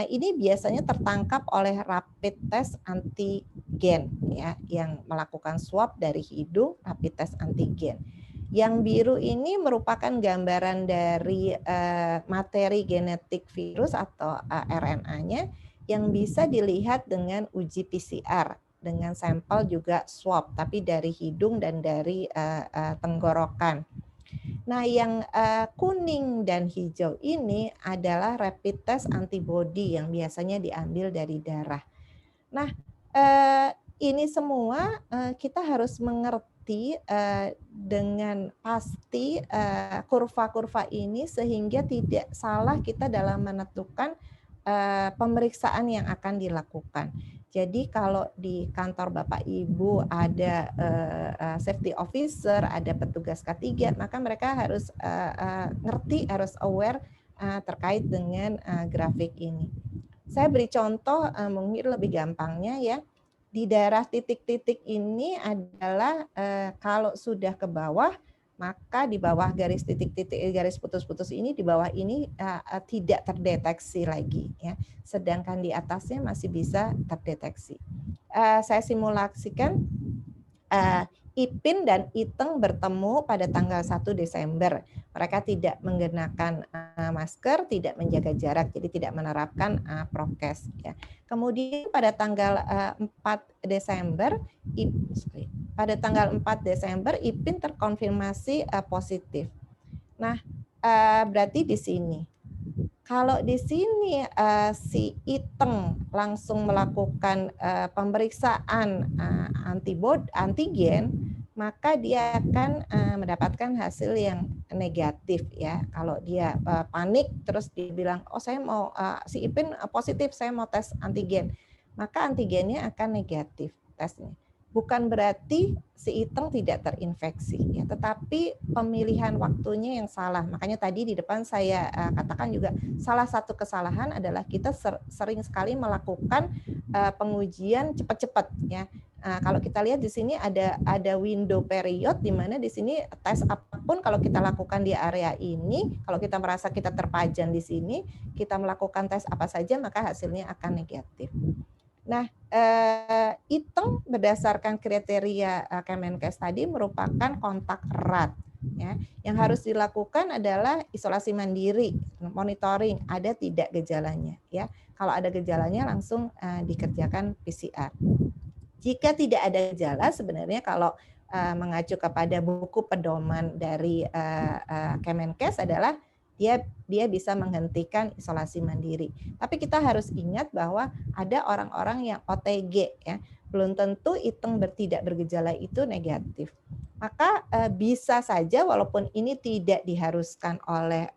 Ini biasanya tertangkap oleh rapid test antigen ya, yang melakukan swab dari hidung rapid test antigen. Yang biru ini merupakan gambaran dari materi genetik virus atau RNA-nya yang bisa dilihat dengan uji PCR dengan sampel juga swab, tapi dari hidung dan dari tenggorokan. Nah, yang kuning dan hijau ini adalah rapid test antibody yang biasanya diambil dari darah. Nah, ini semua kita harus mengerti dengan pasti kurva-kurva ini sehingga tidak salah kita dalam menentukan pemeriksaan yang akan dilakukan. Jadi kalau di kantor Bapak Ibu ada safety officer, ada petugas K3, maka mereka harus ngerti, harus aware terkait dengan grafik ini. Saya beri contoh mungkin lebih gampangnya ya. Di daerah titik-titik ini adalah kalau sudah ke bawah, maka di bawah garis titik-titik garis putus-putus ini, di bawah ini tidak terdeteksi lagi ya. Sedangkan di atasnya masih bisa terdeteksi. Saya simulasikan Ipin dan Iteng bertemu pada tanggal 1 Desember. Mereka tidak menggunakan masker, tidak menjaga jarak, jadi tidak menerapkan prokes. Ya. Kemudian pada tanggal 4 Desember, Ipin terkonfirmasi positif. Nah, berarti di sini. Kalau di sini si Iteng langsung melakukan pemeriksaan antigen, maka dia akan mendapatkan hasil yang negatif ya. Kalau dia panik terus dia bilang, oh saya mau si Ipin positif, saya mau tes antigen, maka antigennya akan negatif tesnya. Bukan berarti si Iteng tidak terinfeksi, ya, tetapi pemilihan waktunya yang salah. Makanya tadi di depan saya katakan juga salah satu kesalahan adalah kita sering sekali melakukan pengujian cepat-cepat, ya. Kalau kita lihat di sini ada window period di mana di sini tes apapun kalau kita lakukan di area ini, kalau kita merasa kita terpajan di sini, kita melakukan tes apa saja maka hasilnya akan negatif. Nah, Iteng berdasarkan kriteria Kemenkes tadi merupakan kontak erat. Ya, yang harus dilakukan adalah isolasi mandiri, monitoring ada tidak gejalanya. Ya, kalau ada gejalanya langsung dikerjakan PCR. Jika tidak ada gejala, sebenarnya kalau mengacu kepada buku pedoman dari Kemenkes adalah dia bisa menghentikan isolasi mandiri. Tapi kita harus ingat bahwa ada orang-orang yang OTG ya, belum tentu Iteng tidak bergejala itu negatif. Maka bisa saja walaupun ini tidak diharuskan oleh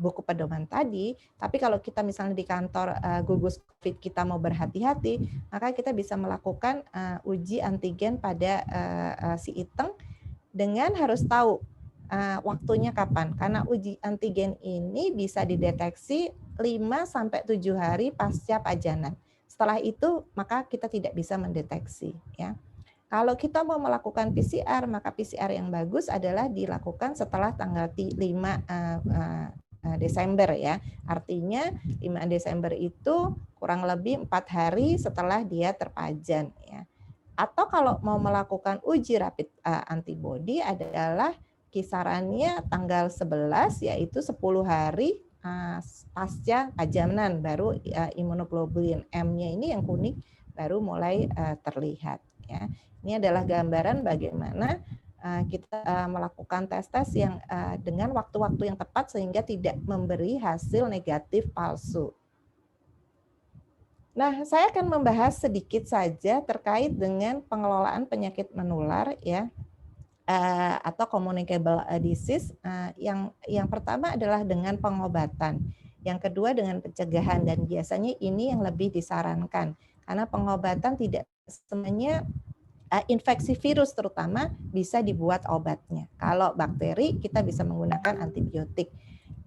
buku pedoman tadi, tapi kalau kita misalnya di kantor gugus COVID kita mau berhati-hati, maka kita bisa melakukan uji antigen pada si Iteng dengan harus tahu waktunya kapan. Karena uji antigen ini bisa dideteksi 5-7 hari pasca pajanan. Setelah itu maka kita tidak bisa mendeteksi ya. Kalau kita mau melakukan PCR, maka PCR yang bagus adalah dilakukan setelah tanggal 5 Desember ya. Artinya 5 Desember itu kurang lebih 4 hari setelah dia terpajan ya. Atau kalau mau melakukan uji rapid antibody adalah kisarannya tanggal 11 yaitu 10 hari pasca pajanan baru imunoglobulin M-nya ini yang kuning baru mulai terlihat ya. Ini adalah gambaran bagaimana kita melakukan tes-tes yang dengan waktu-waktu yang tepat sehingga tidak memberi hasil negatif palsu. Nah, saya akan membahas sedikit saja terkait dengan pengelolaan penyakit menular ya atau communicable disease. Yang pertama adalah dengan pengobatan. Yang kedua dengan pencegahan dan biasanya ini yang lebih disarankan karena pengobatan tidak semuanya infeksi virus terutama bisa dibuat obatnya. Kalau bakteri kita bisa menggunakan antibiotik.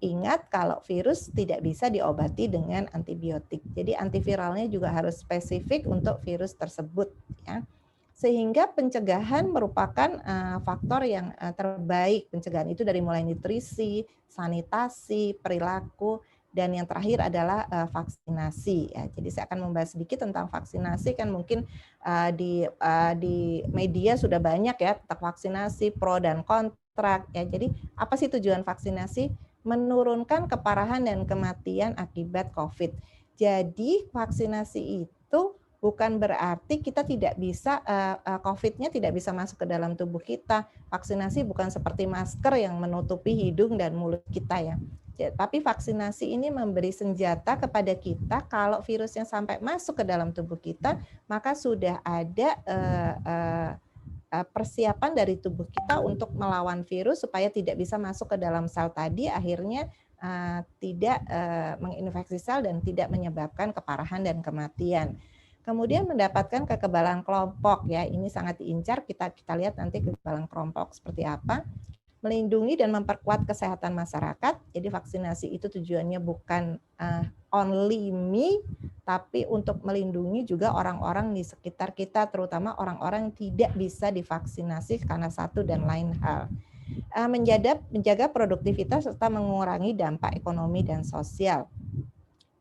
Ingat kalau virus tidak bisa diobati dengan antibiotik. Jadi antiviralnya juga harus spesifik untuk virus tersebut ya. Sehingga pencegahan merupakan faktor yang terbaik. Pencegahan itu dari mulai nutrisi, sanitasi, perilaku, dan yang terakhir adalah vaksinasi. Ya, jadi saya akan membahas sedikit tentang vaksinasi. Kan mungkin di media sudah banyak ya tentang vaksinasi pro dan kontra. abstrak ya. Jadi apa sih tujuan vaksinasi? Menurunkan keparahan dan kematian akibat COVID. Jadi vaksinasi itu bukan berarti kita tidak bisa COVID-nya tidak bisa masuk ke dalam tubuh kita. Vaksinasi bukan seperti masker yang menutupi hidung dan mulut kita ya. Tapi vaksinasi ini memberi senjata kepada kita kalau virusnya sampai masuk ke dalam tubuh kita, maka sudah ada persiapan dari tubuh kita untuk melawan virus supaya tidak bisa masuk ke dalam sel tadi, akhirnya tidak menginfeksi sel dan tidak menyebabkan keparahan dan kematian. Kemudian mendapatkan kekebalan kelompok ya, ini sangat diincar, kita lihat nanti kekebalan kelompok seperti apa. Melindungi dan memperkuat kesehatan masyarakat. Jadi vaksinasi itu tujuannya bukan only me, tapi untuk melindungi juga orang-orang di sekitar kita, terutama orang-orang yang tidak bisa divaksinasi karena satu dan lain hal. Menjaga produktivitas serta mengurangi dampak ekonomi dan sosial.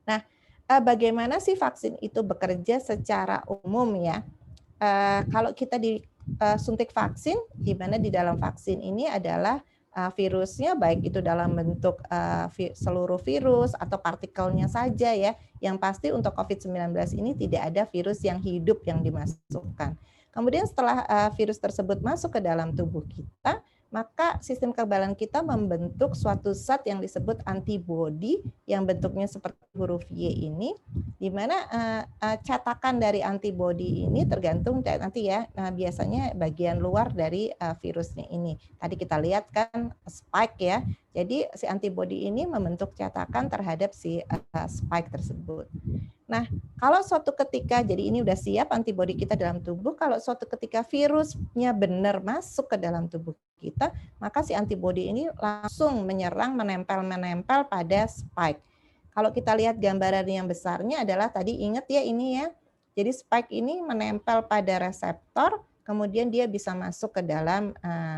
Nah, bagaimana sih vaksin itu bekerja secara umum ya? Kalau kita disuntik vaksin, di mana di dalam vaksin ini adalah virusnya, baik itu dalam bentuk seluruh virus atau partikelnya saja ya. Yang pasti untuk COVID-19 ini tidak ada virus yang hidup yang dimasukkan. Kemudian setelah virus tersebut masuk ke dalam tubuh kita, maka sistem kekebalan kita membentuk suatu zat yang disebut antibodi yang bentuknya seperti huruf Y ini, di mana cetakan dari antibodi ini tergantung nanti ya, biasanya bagian luar dari virusnya ini. Tadi kita lihat kan spike ya, jadi si antibodi ini membentuk cetakan terhadap si spike tersebut. Nah, kalau suatu ketika, jadi ini udah siap antibodi kita dalam tubuh, kalau suatu ketika virusnya benar masuk ke dalam tubuh kita, maka si antibodi ini langsung menyerang, menempel pada spike. Kalau kita lihat gambaran yang besarnya adalah tadi ingat ya ini ya, jadi spike ini menempel pada reseptor, kemudian dia bisa masuk ke dalam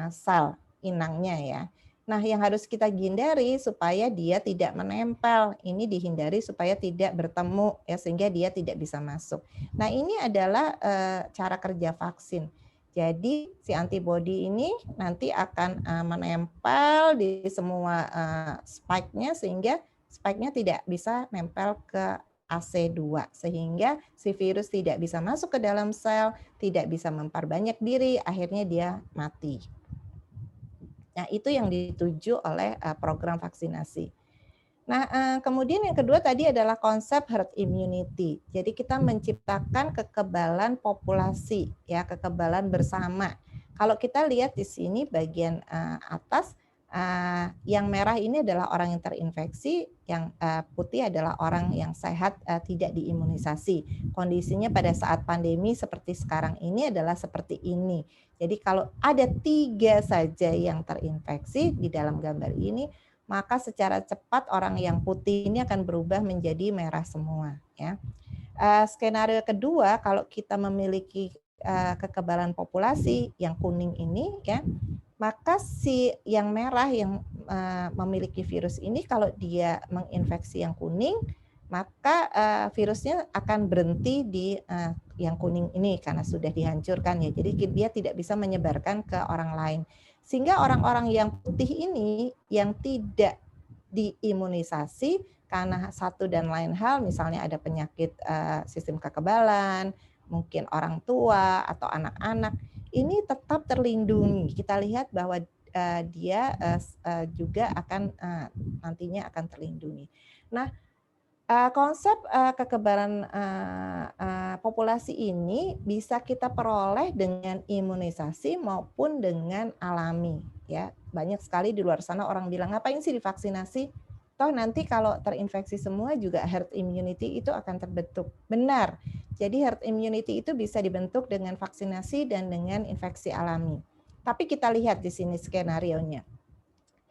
sel inangnya ya. Nah, yang harus kita hindari supaya dia tidak menempel. Ini dihindari supaya tidak bertemu ya, sehingga dia tidak bisa masuk. Nah, ini adalah cara kerja vaksin. Jadi si antibodi ini nanti akan menempel di semua spike-nya sehingga spike-nya tidak bisa nempel ke AC2 sehingga si virus tidak bisa masuk ke dalam sel, tidak bisa memperbanyak diri, akhirnya dia mati. Nah, itu yang dituju oleh program vaksinasi. Nah, kemudian yang kedua tadi adalah konsep herd immunity. Jadi kita menciptakan kekebalan populasi, ya, kekebalan bersama. Kalau kita lihat di sini bagian atas, yang merah ini adalah orang yang terinfeksi, yang putih adalah orang yang sehat, tidak diimunisasi. Kondisinya pada saat pandemi seperti sekarang ini adalah seperti ini. Jadi kalau ada 3 saja yang terinfeksi di dalam gambar ini, maka secara cepat orang yang putih ini akan berubah menjadi merah semua. Ya. Skenario kedua, kalau kita memiliki kekebalan populasi yang kuning ini, ya, maka si yang merah yang memiliki virus ini kalau dia menginfeksi yang kuning, maka virusnya akan berhenti di yang kuning ini karena sudah dihancurkan ya. Jadi dia tidak bisa menyebarkan ke orang lain. Sehingga orang-orang yang putih ini yang tidak diimunisasi karena satu dan lain hal, misalnya ada penyakit sistem kekebalan, mungkin orang tua atau anak-anak, ini tetap terlindungi. Kita lihat bahwa dia juga akan nantinya akan terlindungi. Nah, konsep kekebalan populasi ini bisa kita peroleh dengan imunisasi maupun dengan alami. Ya, banyak sekali di luar sana orang bilang ngapain sih divaksinasi? Toh nanti kalau terinfeksi semua juga herd immunity itu akan terbentuk. Benar. Jadi herd immunity itu bisa dibentuk dengan vaksinasi dan dengan infeksi alami. Tapi kita lihat di sini skenarionya.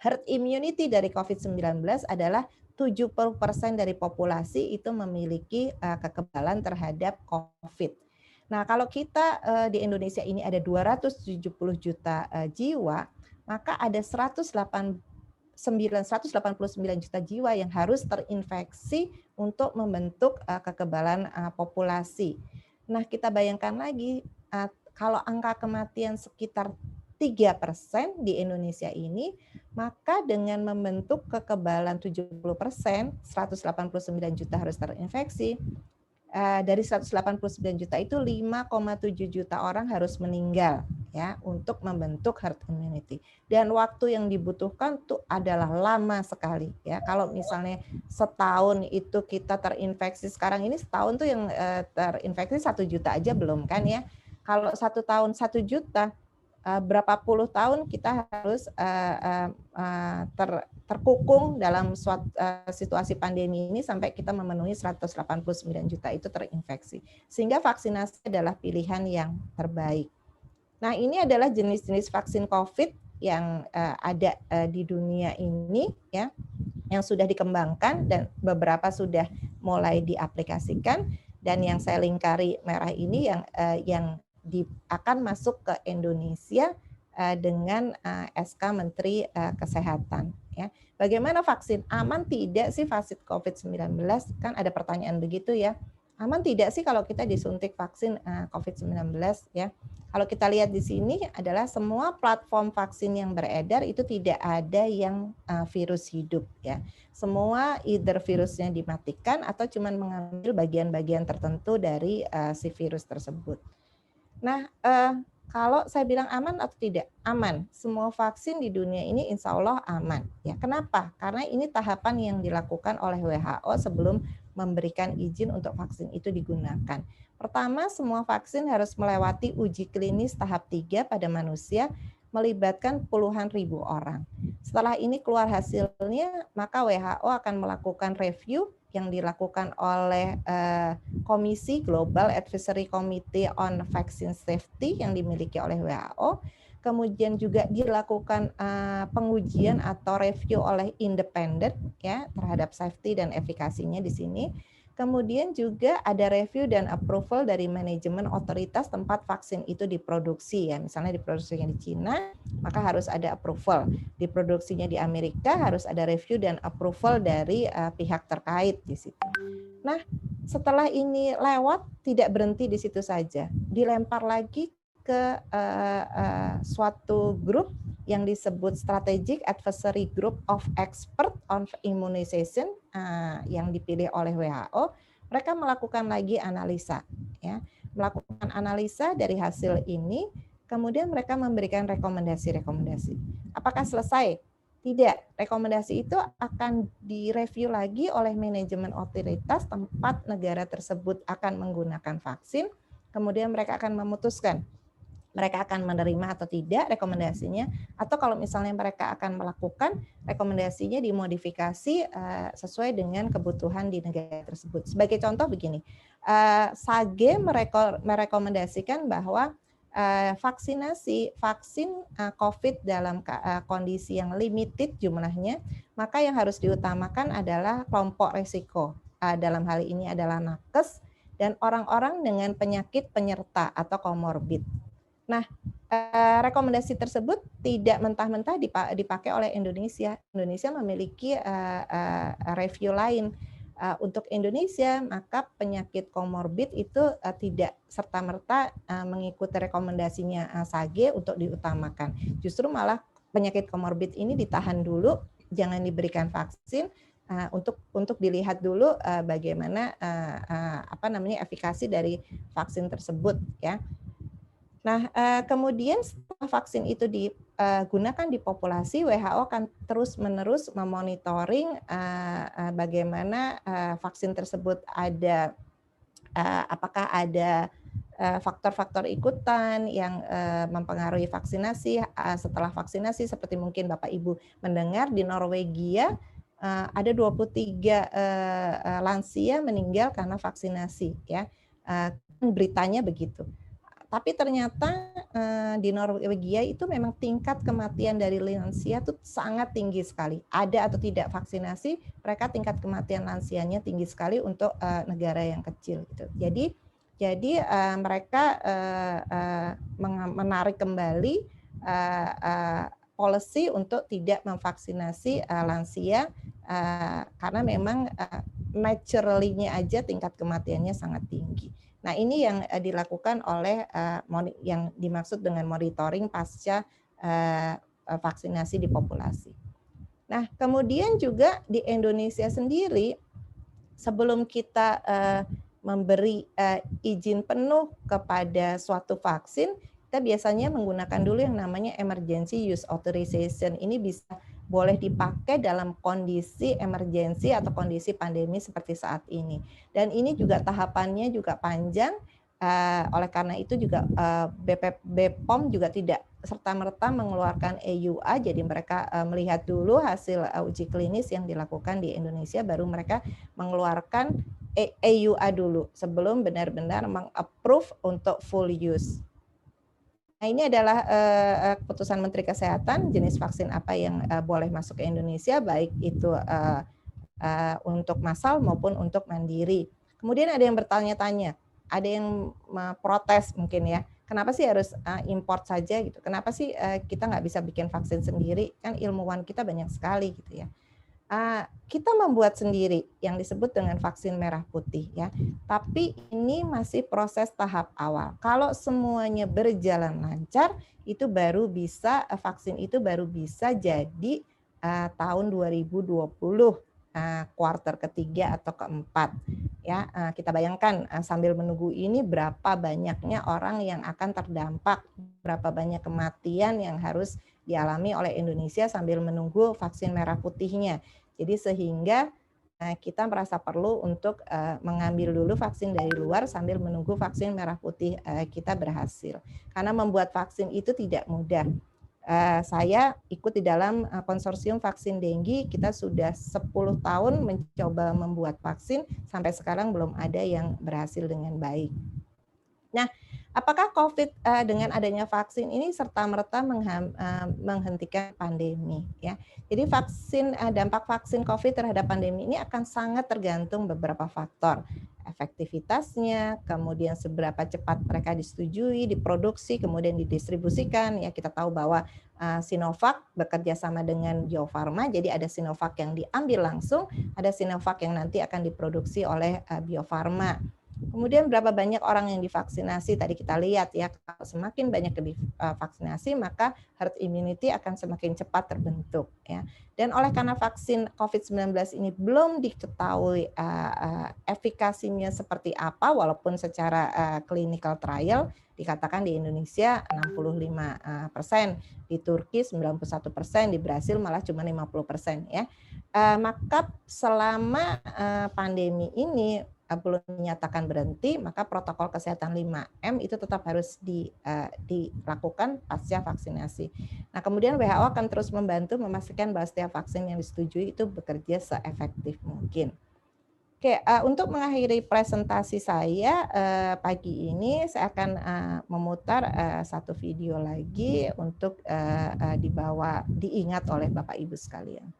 Herd immunity dari COVID-19 adalah 70% dari populasi itu memiliki kekebalan terhadap COVID. Nah, kalau kita di Indonesia ini ada 270 juta jiwa, maka ada 189 juta jiwa yang harus terinfeksi untuk membentuk kekebalan populasi. Nah, kita bayangkan lagi kalau angka kematian sekitar 3% di Indonesia ini, maka dengan membentuk kekebalan 70%, 189 juta harus terinfeksi. Dari 189 juta itu 5,7 juta orang harus meninggal ya untuk membentuk herd immunity. Dan waktu yang dibutuhkan tuh adalah lama sekali ya. Kalau misalnya setahun itu kita terinfeksi, sekarang ini setahun tuh yang terinfeksi 1 juta aja belum kan ya. Kalau 1 tahun 1 juta, berapa puluh tahun kita harus terkukung dalam suatu situasi pandemi ini sampai kita memenuhi 189 juta itu terinfeksi. Sehingga vaksinasi adalah pilihan yang terbaik. Nah, ini adalah jenis-jenis vaksin COVID yang ada di dunia ini ya, yang sudah dikembangkan dan beberapa sudah mulai diaplikasikan, dan yang saya lingkari merah ini yang akan masuk ke Indonesia dengan SK Menteri Kesehatan. Ya. Bagaimana vaksin? Aman tidak sih vaksin COVID-19? Kan ada pertanyaan begitu ya. Aman tidak sih kalau kita disuntik vaksin COVID-19 ya? Kalau kita lihat di sini adalah semua platform vaksin yang beredar itu tidak ada yang virus hidup ya. Semua either virusnya dimatikan atau cuma mengambil bagian-bagian tertentu dari si virus tersebut. Nah, kalau saya bilang aman atau tidak? Aman. Semua vaksin di dunia ini insya Allah aman. Ya, kenapa? Karena ini tahapan yang dilakukan oleh WHO sebelum memberikan izin untuk vaksin itu digunakan. Pertama, semua vaksin harus melewati uji klinis tahap 3 pada manusia, melibatkan puluhan ribu orang. Setelah ini keluar hasilnya, maka WHO akan melakukan review yang dilakukan oleh Komisi Global Advisory Committee on Vaccine Safety yang dimiliki oleh WHO. Kemudian juga dilakukan pengujian atau review oleh independen ya terhadap safety dan efikasinya di sini. Kemudian juga ada review dan approval dari manajemen otoritas tempat vaksin itu diproduksi ya. Misalnya diproduksinya di Cina, maka harus ada approval. Diproduksinya di Amerika harus ada review dan approval dari pihak terkait di situ. Nah, setelah ini lewat tidak berhenti di situ saja. Dilempar lagi ke suatu grup yang disebut Strategic Advisory Group of Expert on Immunization yang dipilih oleh WHO. Mereka melakukan lagi analisa, ya, melakukan analisa dari hasil ini, kemudian mereka memberikan rekomendasi-rekomendasi. Apakah selesai? Tidak. Rekomendasi itu akan direview lagi oleh manajemen otoritas tempat negara tersebut akan menggunakan vaksin, kemudian mereka akan memutuskan mereka akan menerima atau tidak rekomendasinya, atau kalau misalnya mereka akan melakukan rekomendasinya dimodifikasi sesuai dengan kebutuhan di negara tersebut. Sebagai contoh begini, SAGE merekomendasikan bahwa vaksin COVID dalam kondisi yang limited jumlahnya, maka yang harus diutamakan adalah kelompok risiko. Dalam hal ini adalah nakes dan orang-orang dengan penyakit penyerta atau komorbid. Nah, rekomendasi tersebut tidak mentah-mentah dipakai oleh Indonesia. Indonesia memiliki review lain. Untuk Indonesia, maka penyakit komorbid itu tidak serta-merta mengikuti rekomendasinya SAGE untuk diutamakan. Justru malah penyakit komorbid ini ditahan dulu, jangan diberikan vaksin untuk dilihat dulu bagaimana efikasi dari vaksin tersebut ya. Nah, kemudian setelah vaksin itu digunakan di populasi, WHO akan terus-menerus memonitoring bagaimana vaksin tersebut ada, apakah ada faktor-faktor ikutan yang mempengaruhi vaksinasi setelah vaksinasi, seperti mungkin Bapak Ibu mendengar di Norwegia ada 23 lansia meninggal karena vaksinasi ya. Beritanya begitu. Tapi ternyata di Norwegia itu memang tingkat kematian dari lansia itu sangat tinggi sekali. Ada atau tidak vaksinasi, mereka tingkat kematian lansianya tinggi sekali untuk negara yang kecil. Gitu. Jadi mereka menarik kembali policy untuk tidak memvaksinasi lansia karena memang naturally-nya aja tingkat kematiannya sangat tinggi. Nah, ini yang dilakukan oleh yang dimaksud dengan monitoring pasca vaksinasi di populasi. Nah, kemudian juga di Indonesia sendiri, sebelum kita memberi izin penuh kepada suatu vaksin, kita biasanya menggunakan dulu yang namanya emergency use authorization. Ini bisa boleh dipakai dalam kondisi emergensi atau kondisi pandemi seperti saat ini. Dan ini juga tahapannya juga panjang. Oleh karena itu juga BPOM juga tidak serta-merta mengeluarkan EUA, jadi mereka melihat dulu hasil uji klinis yang dilakukan di Indonesia, baru mereka mengeluarkan EUA dulu sebelum benar-benar meng-approve untuk full use. Nah, ini adalah keputusan Menteri Kesehatan jenis vaksin apa yang boleh masuk ke Indonesia, baik itu untuk massal maupun untuk mandiri. Kemudian ada yang bertanya-tanya, ada yang protes mungkin ya, kenapa sih harus import saja gitu? Kenapa sih kita nggak bisa bikin vaksin sendiri? Kan ilmuwan kita banyak sekali gitu ya. Kita membuat sendiri yang disebut dengan vaksin merah putih ya. Tapi ini masih proses tahap awal. Kalau semuanya berjalan lancar, itu baru bisa vaksin itu baru bisa jadi tahun 2020 kuartal ketiga atau keempat ya. Kita bayangkan sambil menunggu ini berapa banyaknya orang yang akan terdampak, berapa banyak kematian yang harus dialami oleh Indonesia sambil menunggu vaksin merah putihnya. Jadi sehingga kita merasa perlu untuk mengambil dulu vaksin dari luar sambil menunggu vaksin merah putih kita berhasil. Karena membuat vaksin itu tidak mudah. Saya ikut di dalam konsorsium vaksin dengue, kita sudah 10 tahun mencoba membuat vaksin, sampai sekarang belum ada yang berhasil dengan baik. Nah, apakah COVID dengan adanya vaksin ini serta-merta menghentikan pandemi? Ya, jadi dampak vaksin COVID terhadap pandemi ini akan sangat tergantung beberapa faktor, efektivitasnya, kemudian seberapa cepat mereka disetujui, diproduksi, kemudian didistribusikan. Ya, kita tahu bahwa Sinovac bekerja sama dengan Bio Farma, jadi ada Sinovac yang diambil langsung, ada Sinovac yang nanti akan diproduksi oleh Bio Farma. Kemudian berapa banyak orang yang divaksinasi, tadi kita lihat ya, kalau semakin banyak divaksinasi maka herd immunity akan semakin cepat terbentuk ya. Dan oleh karena vaksin COVID-19 ini belum diketahui efikasinya seperti apa, walaupun secara clinical trial dikatakan di Indonesia 65%, di Turki 91%, di Brasil malah cuma 50% ya. Maka selama pandemi ini belum dinyatakan berhenti, maka protokol kesehatan 5M itu tetap harus dilakukan pasca vaksinasi. Nah, kemudian WHO akan terus membantu memastikan bahwa setiap vaksin yang disetujui itu bekerja seefektif mungkin. Oke, untuk mengakhiri presentasi saya pagi ini, saya akan memutar satu video lagi untuk diingat oleh Bapak Ibu sekalian.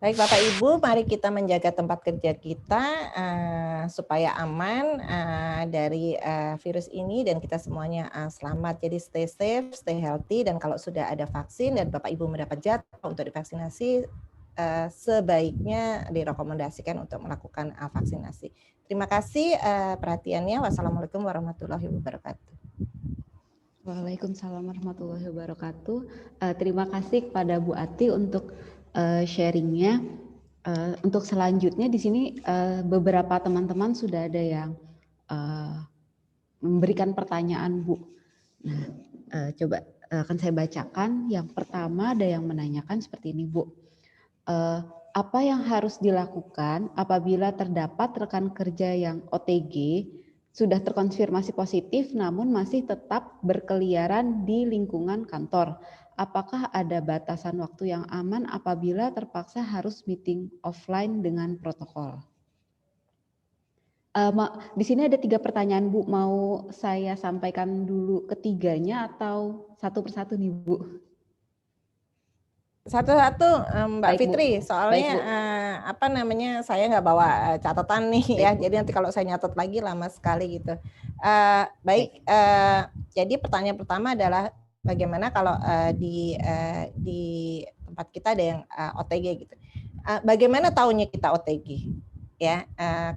Baik Bapak Ibu, mari kita menjaga tempat kerja kita supaya aman dari virus ini dan kita semuanya selamat. Jadi stay safe, stay healthy, dan kalau sudah ada vaksin dan Bapak Ibu mendapat jadwal untuk divaksinasi, sebaiknya direkomendasikan untuk melakukan vaksinasi. Terima kasih perhatiannya. Wassalamualaikum warahmatullahi wabarakatuh. Waalaikumsalam warahmatullahi wabarakatuh. Terima kasih kepada Bu Ati untuk sharingnya. Untuk selanjutnya di sini beberapa teman-teman sudah ada yang memberikan pertanyaan, Bu. Nah, coba akan saya bacakan. Yang pertama ada yang menanyakan seperti ini, Bu. Apa yang harus dilakukan apabila terdapat rekan kerja yang OTG sudah terkonfirmasi positif namun masih tetap berkeliaran di lingkungan kantor? Apakah ada batasan waktu yang aman apabila terpaksa harus meeting offline dengan protokol? Di sini ada 3 pertanyaan, Bu. Mau saya sampaikan dulu ketiganya atau satu persatu nih, Bu? Satu-satu Mbak Baik, Bu. Fitri, soalnya Baik, Bu. saya nggak bawa catatan nih ya, jadi nanti kalau saya nyatet lagi lama sekali gitu. Jadi pertanyaan pertama adalah bagaimana kalau di tempat kita ada yang OTG gitu. Bagaimana tahunya kita OTG? Ya,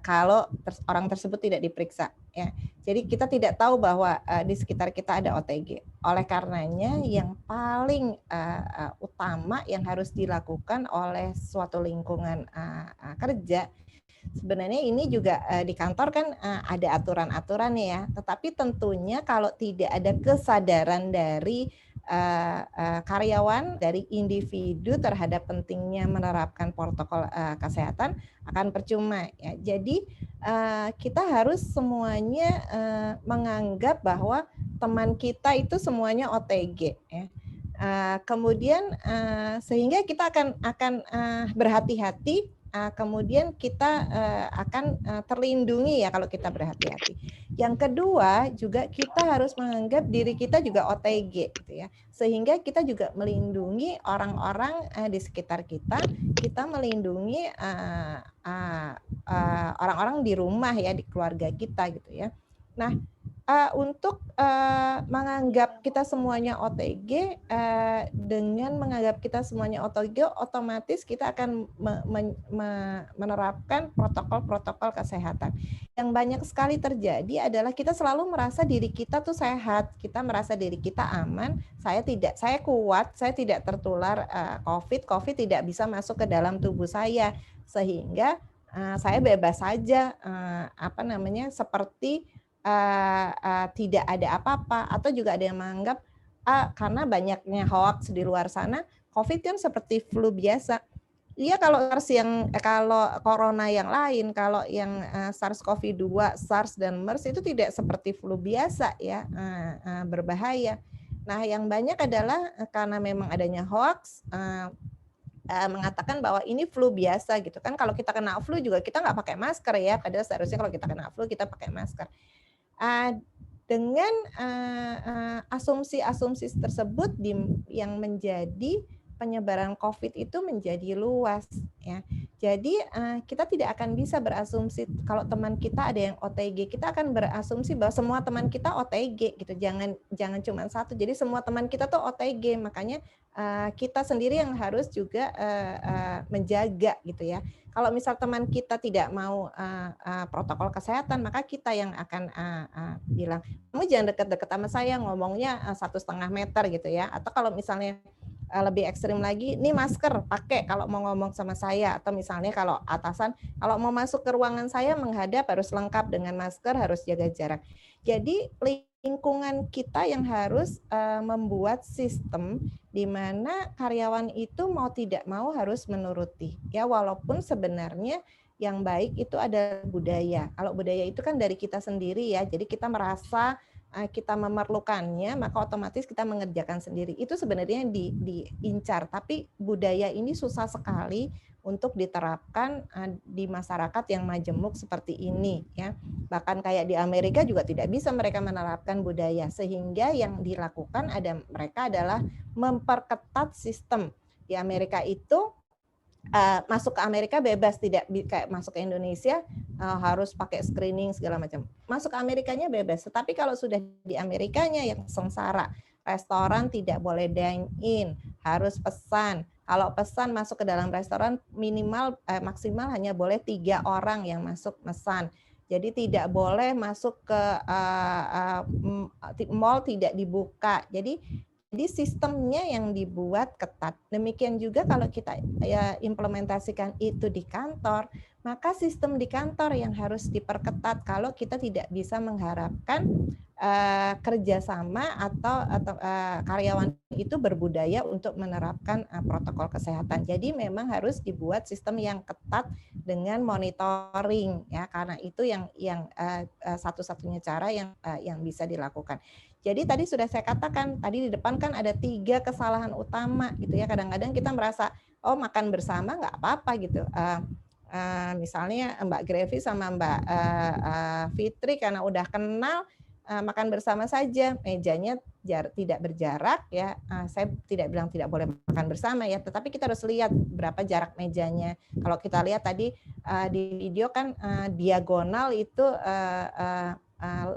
kalau orang tersebut tidak diperiksa ya. Jadi kita tidak tahu bahwa di sekitar kita ada OTG. Oleh karenanya yang paling utama yang harus dilakukan oleh suatu lingkungan kerja, sebenarnya ini juga di kantor kan ada aturan-aturan ya, tetapi tentunya kalau tidak ada kesadaran dari karyawan, dari individu terhadap pentingnya menerapkan protokol kesehatan, akan percuma ya. Jadi kita harus semuanya menganggap bahwa teman kita itu semuanya OTG ya. Kemudian sehingga kita akan berhati-hati, kemudian kita akan terlindungi ya kalau kita berhati-hati. Yang kedua juga kita harus menganggap diri kita juga OTG gitu ya, sehingga kita juga melindungi orang-orang di sekitar kita, kita melindungi orang-orang di rumah ya, di keluarga kita gitu ya. Nah, untuk menganggap kita semuanya OTG, dengan menganggap kita semuanya OTG, otomatis kita akan menerapkan protokol-protokol kesehatan. Yang banyak sekali terjadi adalah kita selalu merasa diri kita tuh sehat, kita merasa diri kita aman, saya kuat, saya tidak tertular COVID tidak bisa masuk ke dalam tubuh saya, sehingga saya bebas saja seperti tidak ada apa-apa, atau juga ada yang menganggap karena banyaknya hoax di luar sana, COVID kan seperti flu biasa. Iya, kalau corona yang lain, kalau yang SARS-CoV-2, SARS dan MERS itu tidak seperti flu biasa ya, berbahaya. Nah, yang banyak adalah karena memang adanya hoax mengatakan bahwa ini flu biasa gitu kan. Kalau kita kena flu juga kita nggak pakai masker ya, padahal seharusnya kalau kita kena flu kita pakai masker. Dengan asumsi-asumsi tersebut yang menjadi penyebaran COVID itu menjadi luas ya. Jadi kita tidak akan bisa berasumsi kalau teman kita ada yang OTG, kita akan berasumsi bahwa semua teman kita OTG gitu. Jangan cuma satu. Jadi semua teman kita tuh OTG, makanya kita sendiri yang harus juga menjaga gitu ya. Kalau misal teman kita tidak mau protokol kesehatan, maka kita yang akan bilang, kamu jangan dekat-dekat sama saya, ngomongnya 1,5 meter gitu ya. Atau kalau misalnya lebih ekstrim lagi, nih masker pakai kalau mau ngomong sama saya. Atau misalnya kalau atasan, kalau mau masuk ke ruangan saya menghadap harus lengkap dengan masker, harus jaga jarak. Jadi lingkungan kita yang harus membuat sistem di mana karyawan itu mau tidak mau harus menuruti ya, walaupun sebenarnya yang baik itu ada budaya. Kalau budaya itu kan dari kita sendiri ya, jadi kita merasa kita memerlukannya, maka otomatis kita mengerjakan sendiri. Itu sebenarnya diincar, tapi budaya ini susah sekali untuk diterapkan di masyarakat yang majemuk seperti ini ya. Bahkan kayak di Amerika juga tidak bisa mereka menerapkan budaya, sehingga yang dilakukan mereka adalah memperketat sistem. Di Amerika itu masuk ke Amerika bebas, tidak kayak masuk ke Indonesia harus pakai screening segala macam. Masuk ke Amerikanya bebas, tetapi kalau sudah di Amerikanya yang sengsara, restoran tidak boleh dine in, harus pesan. Kalau pesan masuk ke dalam restoran minimal maksimal hanya boleh 3 orang yang masuk pesan. Jadi tidak boleh masuk ke mall, tidak dibuka. Jadi sistemnya yang dibuat ketat. Demikian juga kalau kita implementasikan itu di kantor, maka sistem di kantor yang harus diperketat kalau kita tidak bisa mengharapkan kerjasama atau karyawan itu berbudaya untuk menerapkan protokol kesehatan. Jadi memang harus dibuat sistem yang ketat dengan monitoring ya, karena itu yang satu-satunya cara yang bisa dilakukan. Jadi tadi sudah saya katakan, tadi di depan kan ada 3 kesalahan utama gitu ya. Kadang-kadang kita merasa, oh makan bersama nggak apa-apa gitu. Misalnya Mbak Grevi sama Mbak Fitri karena udah kenal, makan bersama saja, mejanya tidak berjarak ya. Saya tidak bilang tidak boleh makan bersama ya, tetapi kita harus lihat berapa jarak mejanya. Kalau kita lihat tadi di video kan diagonal itu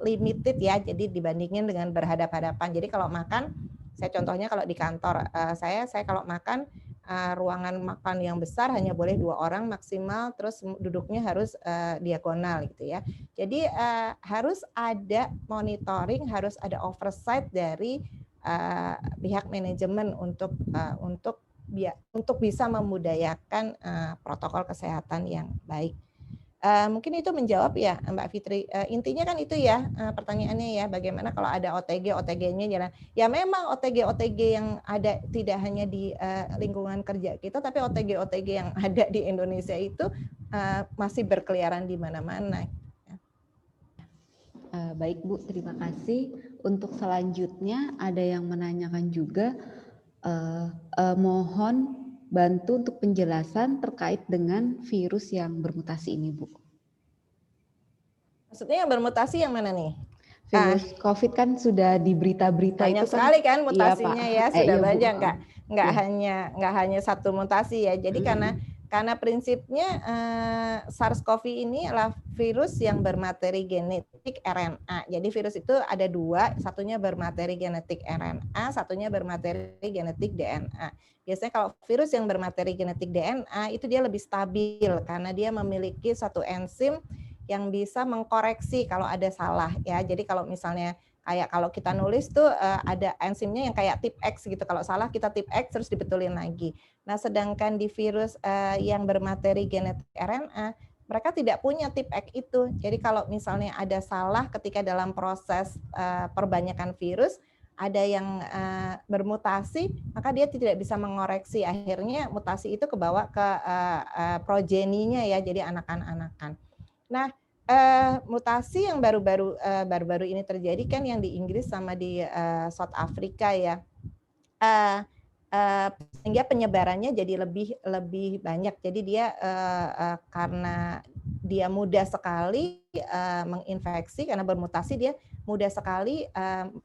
limited ya, jadi dibandingin dengan berhadap-hadapan. Jadi kalau makan, saya contohnya kalau di kantor saya kalau makan ruangan makan yang besar hanya boleh 2 orang maksimal, terus duduknya harus diagonal gitu ya. Jadi harus ada monitoring, harus ada oversight dari pihak manajemen untuk bisa memudayakan protokol kesehatan yang baik. Mungkin itu menjawab ya Mbak Fitri. Intinya kan itu ya pertanyaannya ya, bagaimana kalau ada OTG-nya jalan. Ya memang OTG yang ada tidak hanya di lingkungan kerja kita, tapi OTG yang ada di Indonesia itu masih berkeliaran di mana-mana. Baik Bu, terima kasih. Untuk selanjutnya ada yang menanyakan juga, mohon bantu untuk penjelasan terkait dengan virus yang bermutasi ini, Bu. Maksudnya yang bermutasi yang mana nih? Virus COVID kan sudah di berita-berita itu banyak sekali kan mutasinya iya, ya, sudah iya, banyak, nggak iya. hanya satu mutasi ya. Jadi karena prinsipnya SARS-CoV ini adalah virus yang bermateri genetik RNA. Jadi virus itu ada 2, satunya bermateri genetik RNA, satunya bermateri genetik DNA. Biasanya kalau virus yang bermateri genetik DNA itu dia lebih stabil karena dia memiliki satu enzim yang bisa mengkoreksi kalau ada salah ya. Jadi kalau misalnya kayak kalau kita nulis tuh ada enzimnya yang kayak tip X gitu. Kalau salah kita tip X terus dibetulin lagi. Nah, sedangkan di virus yang bermateri genetik RNA, mereka tidak punya tip X itu. Jadi kalau misalnya ada salah ketika dalam proses perbanyakan virus, ada yang bermutasi, maka dia tidak bisa mengoreksi. Akhirnya mutasi itu kebawa ke progeninya ya, jadi anak-anakan. Nah, mutasi yang baru-baru ini terjadi kan yang di Inggris sama di South Africa ya, sehingga penyebarannya jadi lebih banyak. Jadi dia karena dia mudah sekali menginfeksi, karena bermutasi dia mudah sekali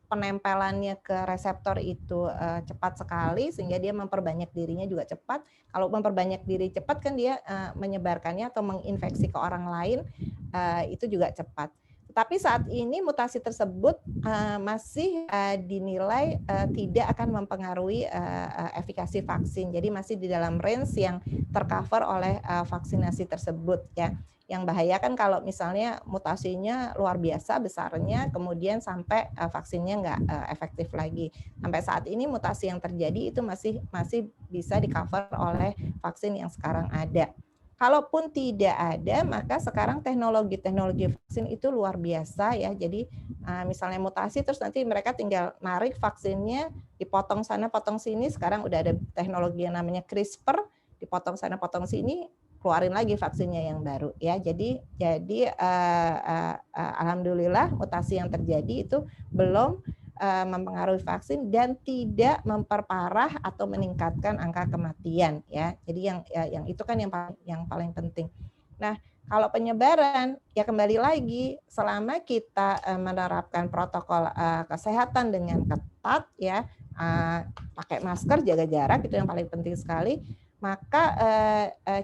penempelannya ke reseptor itu cepat sekali, sehingga dia memperbanyak dirinya juga cepat. Kalau memperbanyak diri cepat kan dia menyebarkannya atau menginfeksi ke orang lain itu juga cepat. Tapi saat ini mutasi tersebut masih dinilai tidak akan mempengaruhi efikasi vaksin. Jadi masih di dalam range yang tercover oleh vaksinasi tersebut ya. Yang bahaya kan kalau misalnya mutasinya luar biasa besarnya, kemudian sampai vaksinnya nggak efektif lagi. Sampai saat ini mutasi yang terjadi itu masih bisa di-cover oleh vaksin yang sekarang ada. Kalaupun tidak ada, maka sekarang teknologi vaksin itu luar biasa ya. Jadi misalnya mutasi terus nanti mereka tinggal narik vaksinnya, dipotong sana, potong sini. Sekarang udah ada teknologi yang namanya CRISPR, dipotong sana, potong sini, keluarin lagi vaksinnya yang baru ya. Jadi alhamdulillah mutasi yang terjadi itu belum mempengaruhi vaksin dan tidak memperparah atau meningkatkan angka kematian ya. Jadi yang itu kan yang paling penting. Nah, kalau penyebaran ya kembali lagi selama kita menerapkan protokol kesehatan dengan ketat ya, pakai masker, jaga jarak itu yang paling penting sekali, maka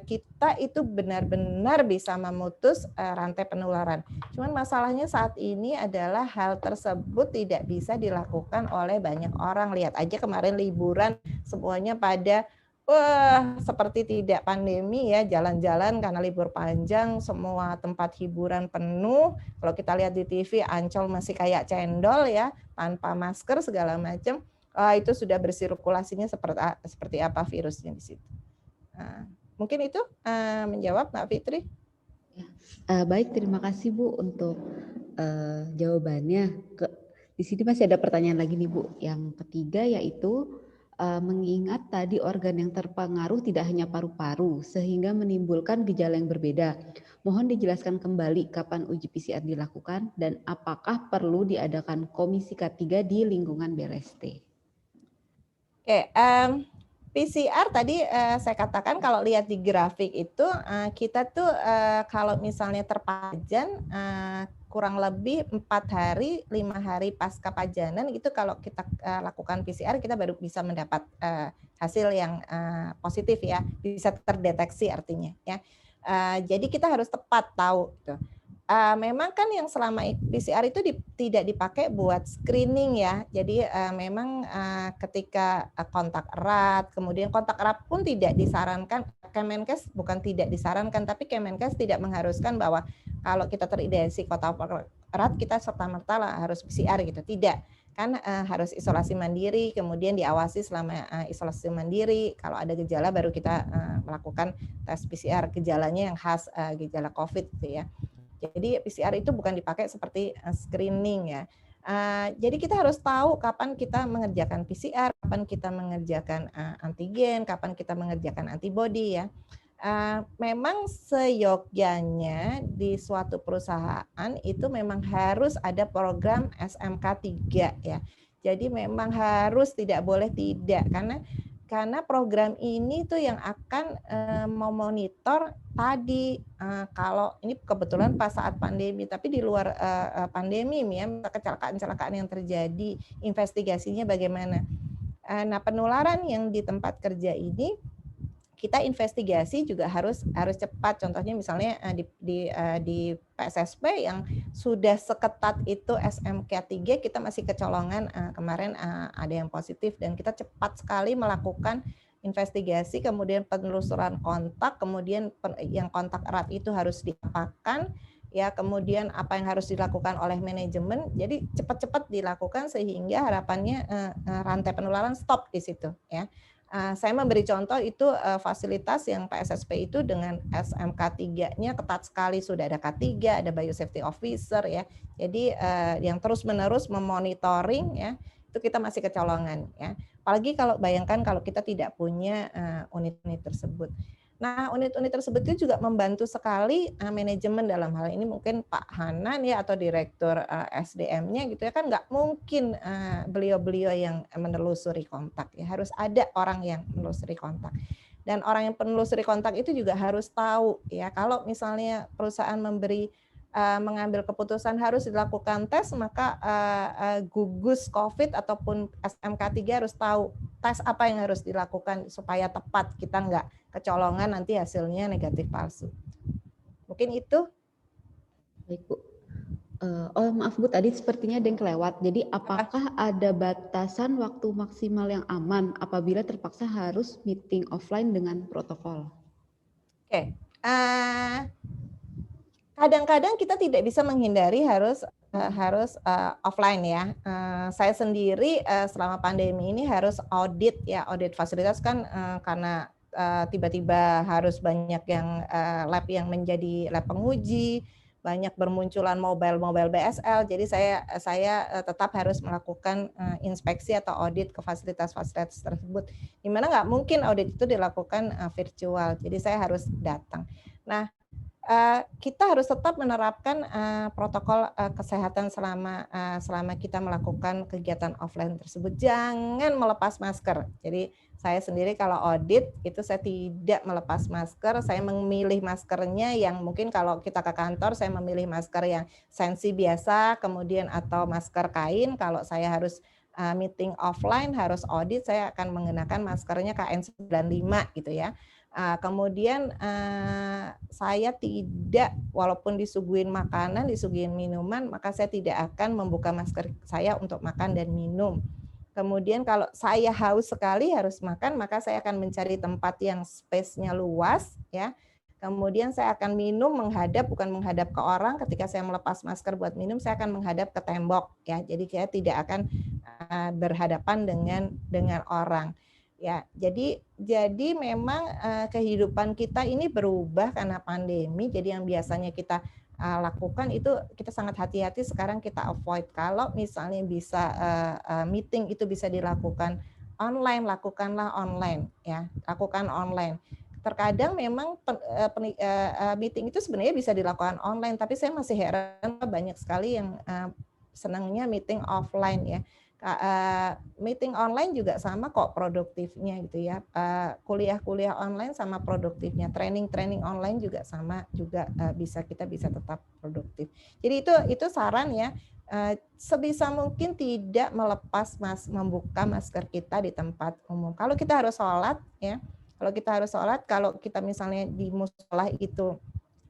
kita itu benar-benar bisa memutus rantai penularan. Cuman masalahnya saat ini adalah hal tersebut tidak bisa dilakukan oleh banyak orang. Lihat aja kemarin liburan semuanya pada seperti tidak pandemi ya, jalan-jalan karena libur panjang, semua tempat hiburan penuh. Kalau kita lihat di TV, Ancol masih kayak cendol ya, tanpa masker segala macam. Itu sudah bersirkulasinya seperti apa virusnya di situ. Mungkin itu menjawab Mbak Fitri. Baik, terima kasih Bu untuk jawabannya. Di sini masih ada pertanyaan lagi nih Bu. Yang ketiga yaitu mengingat tadi organ yang terpengaruh tidak hanya paru-paru sehingga menimbulkan gejala yang berbeda. Mohon dijelaskan kembali kapan uji PCR dilakukan dan apakah perlu diadakan komisi K3 di lingkungan BLST. Oke, PCR tadi saya katakan kalau lihat di grafik itu kita tuh kalau misalnya terpajan kurang lebih 4 hari, 5 hari pasca pajanan itu kalau kita lakukan PCR kita baru bisa mendapat hasil yang positif ya, bisa terdeteksi artinya ya. Jadi kita harus tepat tahu gitu. Memang kan yang selama PCR itu tidak dipakai buat screening ya. Jadi memang ketika kontak erat, kemudian kontak erat pun tidak disarankan. Kemenkes bukan tidak disarankan, tapi Kemenkes tidak mengharuskan bahwa kalau kita teridentifikasi kontak erat kita serta-merta harus PCR gitu. Tidak, kan harus isolasi mandiri, kemudian diawasi selama isolasi mandiri. Kalau ada gejala baru kita melakukan tes PCR gejalanya yang khas gejala COVID gitu ya. Jadi PCR itu bukan dipakai seperti screening ya. Jadi kita harus tahu kapan kita mengerjakan PCR, kapan kita mengerjakan antigen, kapan kita mengerjakan antibody ya. Memang seyogyanya di suatu perusahaan itu memang harus ada program SMK 3 ya. Jadi memang harus, tidak boleh tidak, karena program ini tuh yang akan memonitor tadi kalau ini kebetulan pas saat pandemi, tapi di luar pandemi ya, kecelakaan-kecelakaan yang terjadi, investigasinya bagaimana. Nah, penularan yang di tempat kerja ini kita investigasi juga harus cepat. Contohnya misalnya di PSSP yang sudah seketat itu SMK 3 kita masih kecolongan kemarin ada yang positif dan kita cepat sekali melakukan investigasi, kemudian penelusuran kontak, kemudian yang kontak erat itu harus diapakan ya, kemudian apa yang harus dilakukan oleh manajemen. Jadi cepat-cepat dilakukan sehingga harapannya rantai penularan stop di situ ya. Saya memberi contoh itu fasilitas yang PSSP itu dengan SMK 3-nya ketat sekali, sudah ada K3, ada biosafety officer ya. Jadi yang terus-menerus memonitoring ya, itu kita masih kecolongan ya. Apalagi kalau bayangkan kalau kita tidak punya unit-unit tersebut. Nah, unit-unit tersebut itu juga membantu sekali manajemen dalam hal ini mungkin Pak Hanan ya atau direktur SDM-nya gitu ya, kan nggak mungkin beliau-beliau yang menelusuri kontak ya, harus ada orang yang menelusuri kontak. Dan orang yang penelusuri kontak itu juga harus tahu ya, kalau misalnya perusahaan mengambil keputusan harus dilakukan tes, maka gugus COVID ataupun SMK 3 harus tahu tes apa yang harus dilakukan supaya tepat, kita nggak kecolongan nanti hasilnya negatif palsu. Mungkin itu. Baik Bu. Maaf Bu, tadi sepertinya ada yang kelewat. Jadi apakah ada batasan waktu maksimal yang aman apabila terpaksa harus meeting offline dengan protokol? Oke. Kadang-kadang kita tidak bisa menghindari harus offline ya. Saya sendiri selama pandemi ini harus audit ya, audit fasilitas kan karena tiba-tiba harus banyak yang lab yang menjadi lab penguji, banyak bermunculan mobile BSL. Jadi saya tetap harus melakukan inspeksi atau audit ke fasilitas-fasilitas tersebut. Di mana nggak mungkin audit itu dilakukan virtual. Jadi saya harus datang. Nah, kita harus tetap menerapkan protokol kesehatan selama kita melakukan kegiatan offline tersebut. Jangan melepas masker. Jadi saya sendiri kalau audit itu saya tidak melepas masker. Saya memilih maskernya yang mungkin kalau kita ke kantor saya memilih masker yang sensi biasa, kemudian atau masker kain. Kalau saya harus meeting offline harus audit, saya akan menggunakan maskernya KN95 gitu ya. Kemudian saya tidak, walaupun disuguhin makanan, disuguhin minuman, maka saya tidak akan membuka masker saya untuk makan dan minum. Kemudian kalau saya haus sekali harus makan, maka saya akan mencari tempat yang space-nya luas ya. Kemudian saya akan minum bukan menghadap ke orang. Ketika saya melepas masker buat minum, saya akan menghadap ke tembok ya. Jadi saya tidak akan berhadapan dengan orang. Ya, jadi memang kehidupan kita ini berubah karena pandemi. Jadi yang biasanya kita lakukan itu kita sangat hati-hati, sekarang kita avoid. Kalau misalnya bisa meeting itu bisa dilakukan online, lakukanlah online ya, lakukan online. Terkadang memang meeting itu sebenarnya bisa dilakukan online, tapi saya masih heran banyak sekali yang senangnya meeting offline ya. Meeting online juga sama kok produktifnya gitu ya. Kuliah-kuliah online sama produktifnya, training online juga sama juga, kita bisa tetap produktif. Jadi itu saran ya, sebisa mungkin tidak membuka masker kita di tempat umum. Kalau kita harus sholat ya, kalau kita misalnya di mushola itu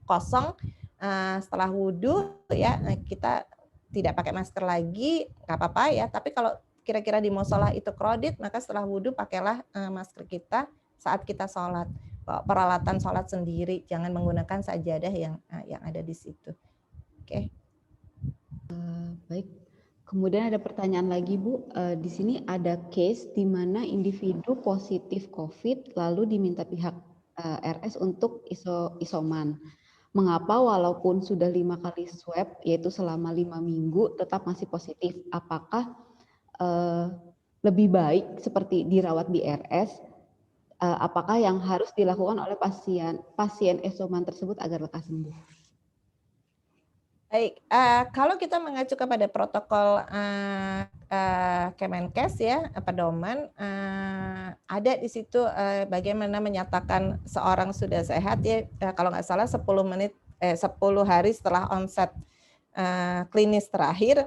kosong, setelah wudhu ya, kita tidak pakai masker lagi, nggak apa-apa ya. Tapi kalau kira-kira di mushola itu crowded, maka setelah wudhu pakailah masker kita saat kita sholat. Peralatan sholat sendiri, jangan menggunakan sajadah yang ada di situ. Oke. Baik. Kemudian ada pertanyaan lagi Bu, di sini ada case di mana individu positif COVID lalu diminta pihak RS untuk isoman. Mengapa walaupun sudah 5 kali swab, yaitu selama 5 minggu, tetap masih positif? Apakah lebih baik seperti dirawat di RS? Apakah yang harus dilakukan oleh pasien isoman tersebut agar lekas sembuh? Baik, kalau kita mengacu kepada protokol Kemenkes ya, pedoman, ada di situ bagaimana menyatakan seorang sudah sehat ya, kalau nggak salah 10 hari setelah onset klinis terakhir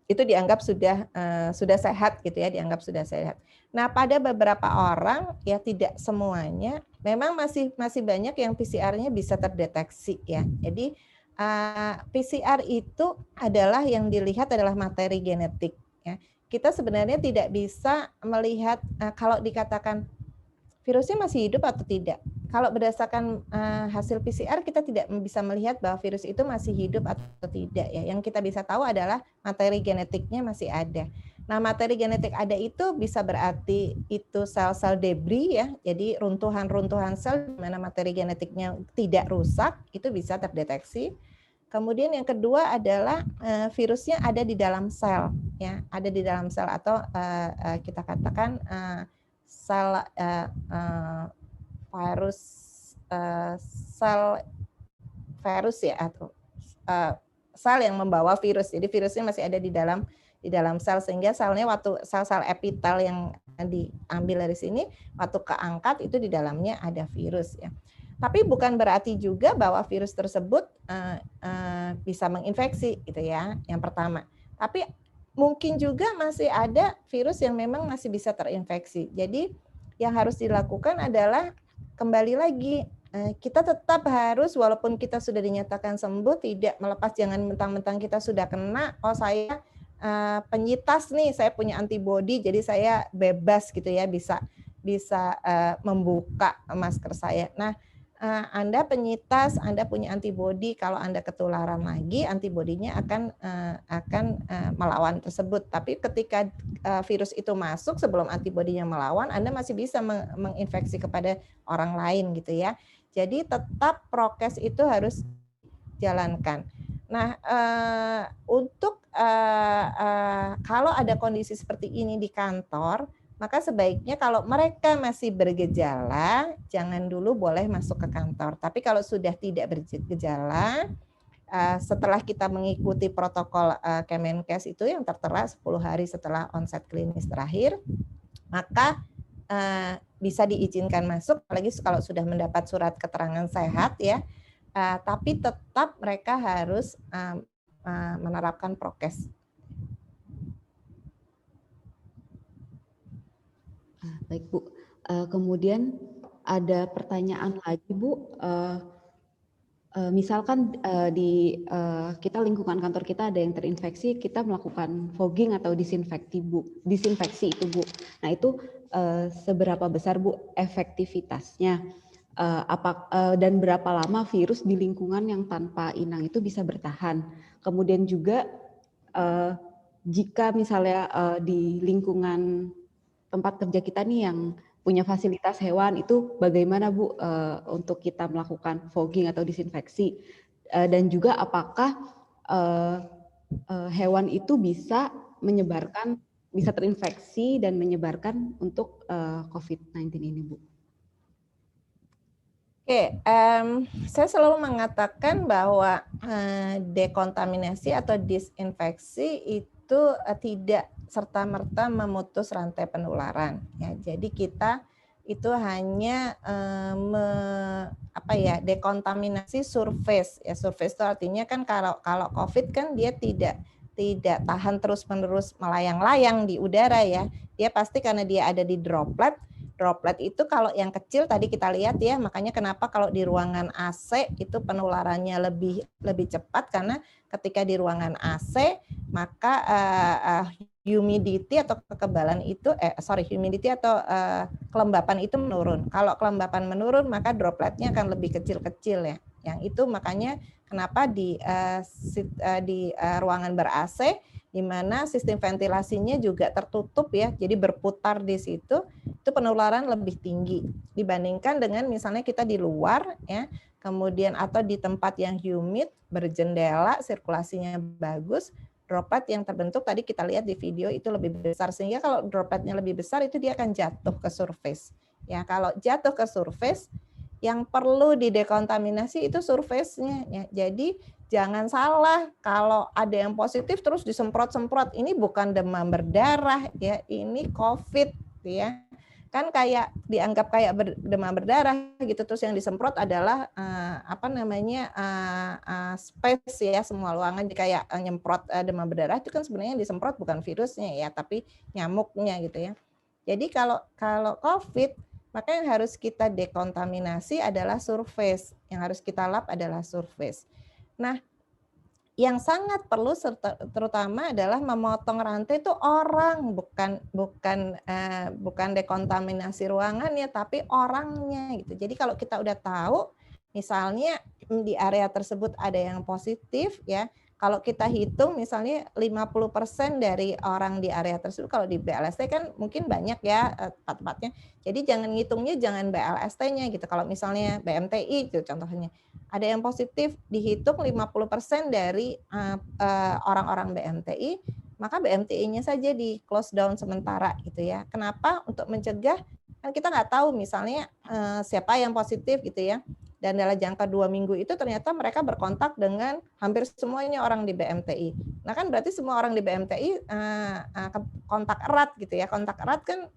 itu dianggap sudah sehat gitu ya, dianggap sudah sehat. Nah, pada beberapa orang ya, tidak semuanya, memang masih banyak yang PCR-nya bisa terdeteksi ya. Jadi PCR itu adalah yang dilihat adalah materi genetik ya. Kita sebenarnya tidak bisa melihat kalau dikatakan virusnya masih hidup atau tidak. Kalau berdasarkan hasil PCR kita tidak bisa melihat bahwa virus itu masih hidup atau tidak ya. Yang kita bisa tahu adalah materi genetiknya masih ada. Nah, materi genetik ada itu bisa berarti itu sel-sel debris ya. Jadi runtuhan-runtuhan sel di mana materi genetiknya tidak rusak itu bisa terdeteksi. Kemudian yang kedua adalah virusnya ada di dalam sel ya, ada di dalam sel atau kita katakan sel virus sel virus ya, atau sel yang membawa virus. Jadi virusnya masih ada di dalam sel, sehingga selnya waktu sel-sel epitel yang diambil dari sini waktu keangkat itu di dalamnya ada virus ya. Tapi bukan berarti juga bahwa virus tersebut bisa menginfeksi gitu ya, yang pertama. Tapi mungkin juga masih ada virus yang memang masih bisa terinfeksi. Jadi yang harus dilakukan adalah kembali lagi, kita tetap harus, walaupun kita sudah dinyatakan sembuh, tidak melepas, jangan mentang-mentang kita sudah kena, oh saya penyintas nih, saya punya antibodi, jadi saya bebas gitu ya, bisa membuka masker saya. Nah, Anda penyintas, Anda punya antibodi, kalau Anda ketularan lagi, antibodinya akan melawan tersebut. Tapi ketika virus itu masuk sebelum antibodinya melawan, Anda masih bisa menginfeksi kepada orang lain gitu ya. Jadi tetap prokes itu harus dijalankan. Nah, untuk kalau ada kondisi seperti ini di kantor, maka sebaiknya kalau mereka masih bergejala, jangan dulu boleh masuk ke kantor. Tapi kalau sudah tidak bergejala, setelah kita mengikuti protokol Kemenkes itu yang tertera 10 hari setelah onset klinis terakhir, maka bisa diizinkan masuk, apalagi kalau sudah mendapat surat keterangan sehat ya. Tapi tetap mereka harus menerapkan prokes. Baik Bu. Kemudian ada pertanyaan lagi Bu. Misalkan kita lingkungan kantor kita ada yang terinfeksi, kita melakukan fogging atau disinfeksi itu Bu. Nah itu seberapa besar Bu efektivitasnya? Dan berapa lama virus di lingkungan yang tanpa inang itu bisa bertahan? Kemudian juga jika misalnya di lingkungan tempat kerja kita nih yang punya fasilitas hewan, itu bagaimana Bu untuk kita melakukan fogging atau disinfeksi, dan juga apakah hewan itu bisa terinfeksi dan menyebarkan untuk COVID-19 ini Bu? Oke, saya selalu mengatakan bahwa dekontaminasi atau disinfeksi itu tidak serta-merta memutus rantai penularan. Ya, jadi kita itu hanya dekontaminasi surface. Ya, surface itu artinya kan kalau COVID kan dia tidak tahan terus-menerus melayang-layang di udara ya. Dia pasti karena dia ada di droplet itu kalau yang kecil tadi kita lihat ya, makanya kenapa kalau di ruangan AC itu penularannya lebih cepat, karena ketika di ruangan AC maka humidity atau kekebalan itu humidity atau kelembapan itu menurun. Kalau kelembapan menurun maka dropletnya akan lebih kecil-kecil ya. Yang itu makanya kenapa di ruangan ber-AC di mana sistem ventilasinya juga tertutup ya, jadi berputar di situ, itu penularan lebih tinggi dibandingkan dengan misalnya kita di luar ya, kemudian atau di tempat yang humid, berjendela, sirkulasinya bagus, droplet yang terbentuk tadi kita lihat di video itu lebih besar, sehingga kalau dropletnya lebih besar itu dia akan jatuh ke surface. Ya, kalau jatuh ke surface yang perlu didekontaminasi itu surface-nya ya. Jadi jangan salah kalau ada yang positif terus disemprot-semprot. Ini bukan demam berdarah ya, ini COVID ya. Kan kayak dianggap kayak demam berdarah gitu, terus yang disemprot adalah space ya, semua ruangan kayak nyemprot demam berdarah, itu kan sebenarnya yang disemprot bukan virusnya ya, tapi nyamuknya gitu ya. Jadi kalau COVID, maka yang harus kita dekontaminasi adalah surface, yang harus kita lap adalah surface. Nah, yang sangat perlu terutama adalah memotong rantai itu orang, bukan dekontaminasi ruangannya, tapi orangnya gitu. Jadi kalau kita udah tahu, misalnya di area tersebut ada yang positif ya, kalau kita hitung misalnya 50% dari orang di area tersebut, kalau di BLST kan mungkin banyak ya tempat-tempatnya. Jadi jangan ngitungnya jangan BLST-nya gitu. Kalau misalnya BMTI gitu contohnya, ada yang positif dihitung 50% dari orang-orang BMTI, maka BMTI-nya saja di close down sementara gitu ya. Kenapa? Untuk mencegah, kan kita nggak tahu misalnya siapa yang positif gitu ya. Dan dalam jangka 2 minggu itu ternyata mereka berkontak dengan hampir semuanya orang di BMTI. Nah kan berarti semua orang di BMTI kontak erat gitu ya. Kontak erat kan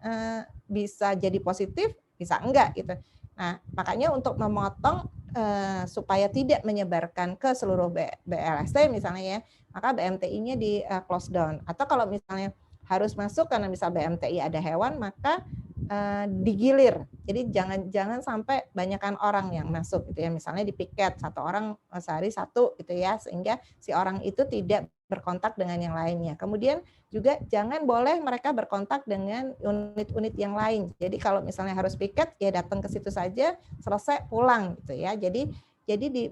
bisa jadi positif, bisa enggak gitu. Nah makanya untuk memotong supaya tidak menyebarkan ke seluruh BLST misalnya ya, maka BMTI-nya di close down. Atau kalau misalnya harus masuk karena misal BMTI ada hewan, maka digilir. Jadi jangan sampai banyakkan orang yang masuk gitu ya. Misalnya di piket satu orang sehari satu gitu ya, sehingga si orang itu tidak berkontak dengan yang lainnya. Kemudian juga jangan boleh mereka berkontak dengan unit-unit yang lain. Jadi kalau misalnya harus piket ya datang ke situ saja, selesai pulang gitu ya. Jadi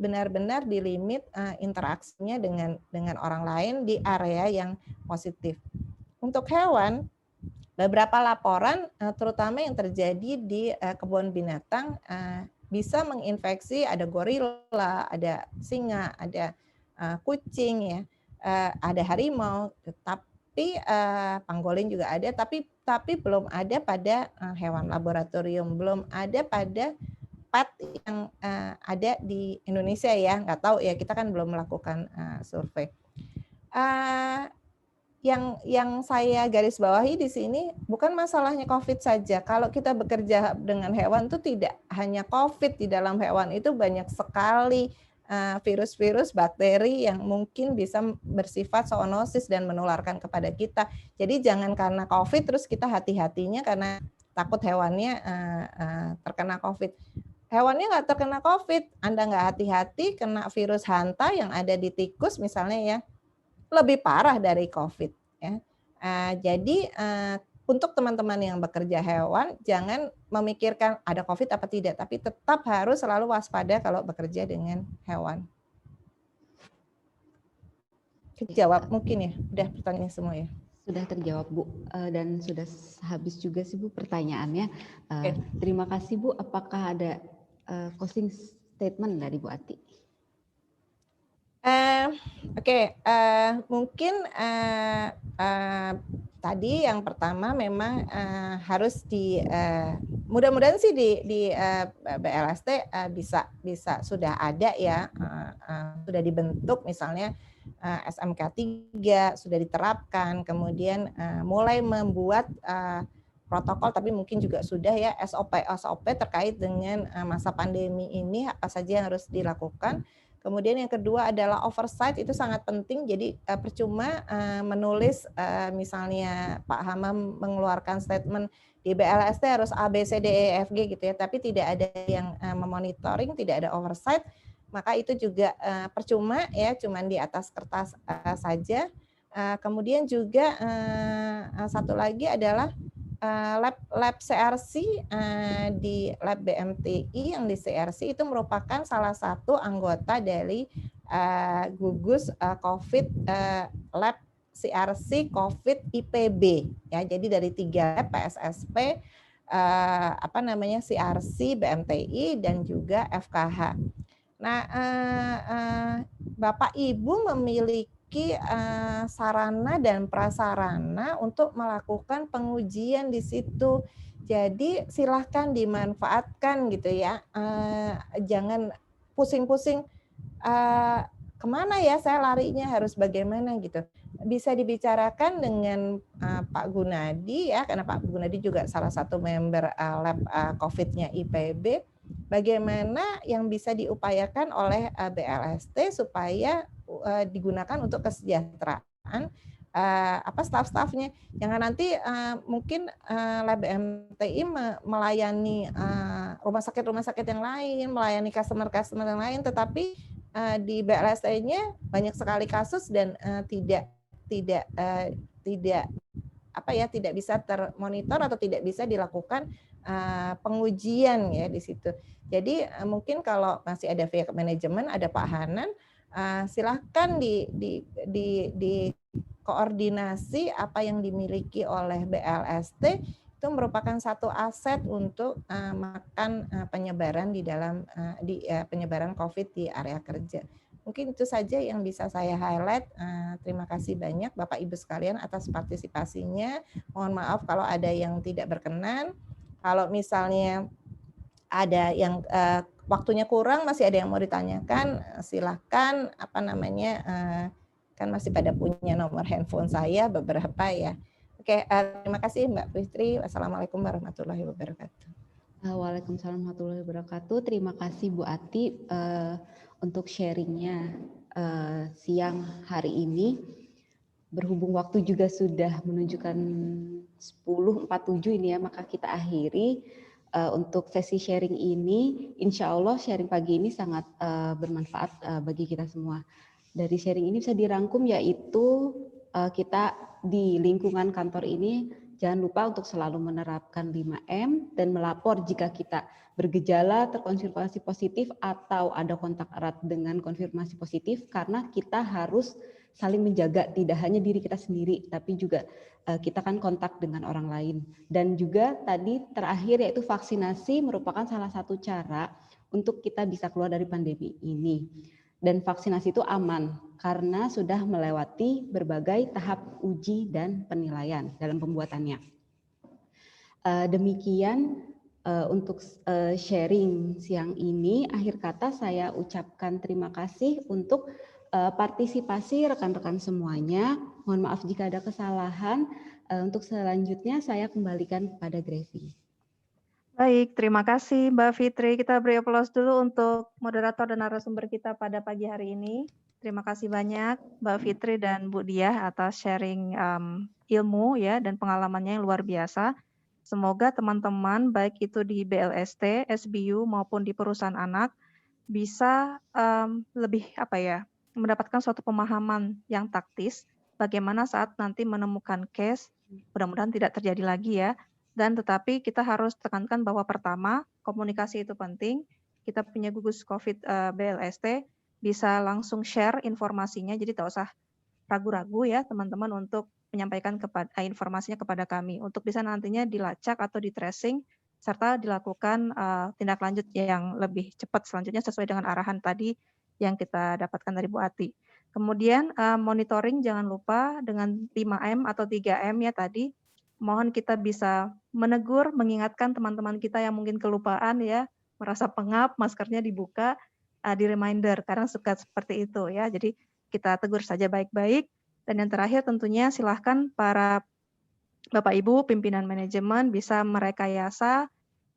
benar-benar dilimit interaksinya dengan orang lain di area yang positif. Untuk hewan, beberapa laporan terutama yang terjadi di kebun binatang bisa menginfeksi, ada gorila, ada singa, ada kucing ya, ada harimau, tapi pangolin juga ada, tapi belum ada pada hewan laboratorium, belum ada pada pet yang ada di Indonesia ya, nggak tahu ya, kita kan belum melakukan survei. Yang saya garis bawahi di sini bukan masalahnya COVID saja. Kalau kita bekerja dengan hewan itu tidak hanya COVID, di dalam hewan itu banyak sekali virus-virus, bakteri yang mungkin bisa bersifat zoonosis dan menularkan kepada kita. Jadi jangan karena COVID terus kita hati-hatinya karena takut hewannya terkena COVID. Hewannya nggak terkena COVID, Anda nggak hati-hati kena virus hanta yang ada di tikus misalnya ya, lebih parah dari COVID. Ya. Jadi untuk teman-teman yang bekerja hewan, jangan memikirkan ada COVID apa tidak, tapi tetap harus selalu waspada kalau bekerja dengan hewan. Kejawab mungkin ya, udah pertanyaannya semua ya. Sudah terjawab Bu, dan sudah habis juga sih Bu pertanyaannya. Terima kasih Bu. Apakah ada closing statement dari Bu Ati? Mungkin tadi yang pertama memang harus mudah-mudahan sih di BLST bisa sudah ada ya, sudah dibentuk misalnya SMK 3 sudah diterapkan, kemudian mulai membuat protokol, tapi mungkin juga sudah ya SOP terkait dengan masa pandemi ini apa saja yang harus dilakukan. Kemudian yang kedua adalah oversight, itu sangat penting. Jadi percuma menulis misalnya Pak Hamam mengeluarkan statement di BLST harus A, B, C, D, E, F, G gitu ya, tapi tidak ada yang memonitoring, tidak ada oversight, maka itu juga percuma ya, cuman di atas kertas saja. Kemudian juga satu lagi adalah lab CRC di lab BMTI yang di CRC itu merupakan salah satu anggota dari gugus COVID lab CRC COVID IPB ya. Jadi dari 3 lab PSSP CRC, BMTI dan juga FKH. Nah, Bapak Ibu memiliki sarana dan prasarana untuk melakukan pengujian di situ. Jadi silahkan dimanfaatkan gitu ya. Jangan pusing-pusing kemana ya saya larinya, harus bagaimana gitu. Bisa dibicarakan dengan Pak Gunadi ya, karena Pak Gunadi juga salah satu member lab COVID-nya IPB. Bagaimana yang bisa diupayakan oleh BLST supaya digunakan untuk kesejahteraan staf-stafnya. Jangan nanti mungkin lab BMTI melayani rumah sakit yang lain, melayani customer yang lain, tetapi di BLST-nya banyak sekali kasus dan tidak bisa termonitor atau tidak bisa dilakukan pengujian ya di situ. Jadi mungkin kalau masih ada via manajemen, ada Pak Hanan, silahkan di koordinasi apa yang dimiliki oleh BLST itu merupakan satu aset untuk makan penyebaran di dalam penyebaran COVID di area kerja. Mungkin itu saja yang bisa saya highlight. Terima kasih banyak Bapak Ibu sekalian atas partisipasinya. Mohon maaf kalau ada yang tidak berkenan. Kalau misalnya ada yang waktunya kurang, masih ada yang mau ditanyakan, silahkan kan masih pada punya nomor handphone saya beberapa ya. Oke, terima kasih Mbak Fitri. Wassalamualaikum warahmatullahi wabarakatuh. Waalaikumsalam warahmatullahi wabarakatuh. Terima kasih Bu Ati untuk sharingnya siang hari ini. Berhubung waktu juga sudah menunjukkan 10.47 ini ya, maka kita akhiri untuk sesi sharing ini. Insya Allah sharing pagi ini sangat bermanfaat bagi kita semua. Dari sharing ini bisa dirangkum yaitu kita di lingkungan kantor ini jangan lupa untuk selalu menerapkan 5M dan melapor jika kita bergejala terkonfirmasi positif atau ada kontak erat dengan konfirmasi positif, karena kita harus saling menjaga tidak hanya diri kita sendiri tapi juga kita kan kontak dengan orang lain. Dan juga tadi terakhir yaitu vaksinasi merupakan salah satu cara untuk kita bisa keluar dari pandemi ini. Dan vaksinasi itu aman karena sudah melewati berbagai tahap uji dan penilaian dalam pembuatannya. Demikian untuk sharing siang ini. Akhir kata saya ucapkan terima kasih untuk partisipasi rekan-rekan semuanya. Mohon maaf jika ada kesalahan. Untuk selanjutnya saya kembalikan kepada Grevi. Baik, terima kasih Mbak Fitri. Kita beri aplaus dulu untuk moderator dan narasumber kita pada pagi hari ini. Terima kasih banyak Mbak Fitri dan Bu Diah atas sharing ilmu ya dan pengalamannya yang luar biasa. Semoga teman-teman baik itu di BLST, SBU maupun di perusahaan anak bisa lebih mendapatkan suatu pemahaman yang taktis bagaimana saat nanti menemukan case, mudah-mudahan tidak terjadi lagi ya. Dan tetapi kita harus tekankan bahwa pertama komunikasi itu penting. Kita punya gugus COVID BLST bisa langsung share informasinya, jadi tidak usah ragu-ragu ya teman-teman untuk menyampaikan informasinya kepada kami untuk bisa nantinya dilacak atau di tracing serta dilakukan tindak lanjut yang lebih cepat selanjutnya sesuai dengan arahan tadi yang kita dapatkan dari Bu Ati. Kemudian monitoring jangan lupa dengan 5M atau 3M ya tadi. Mohon kita bisa menegur, mengingatkan teman-teman kita yang mungkin kelupaan ya, merasa pengap, maskernya dibuka, di reminder, karena suka seperti itu ya. Jadi kita tegur saja baik-baik. Dan yang terakhir tentunya silahkan para Bapak Ibu pimpinan manajemen bisa merekayasa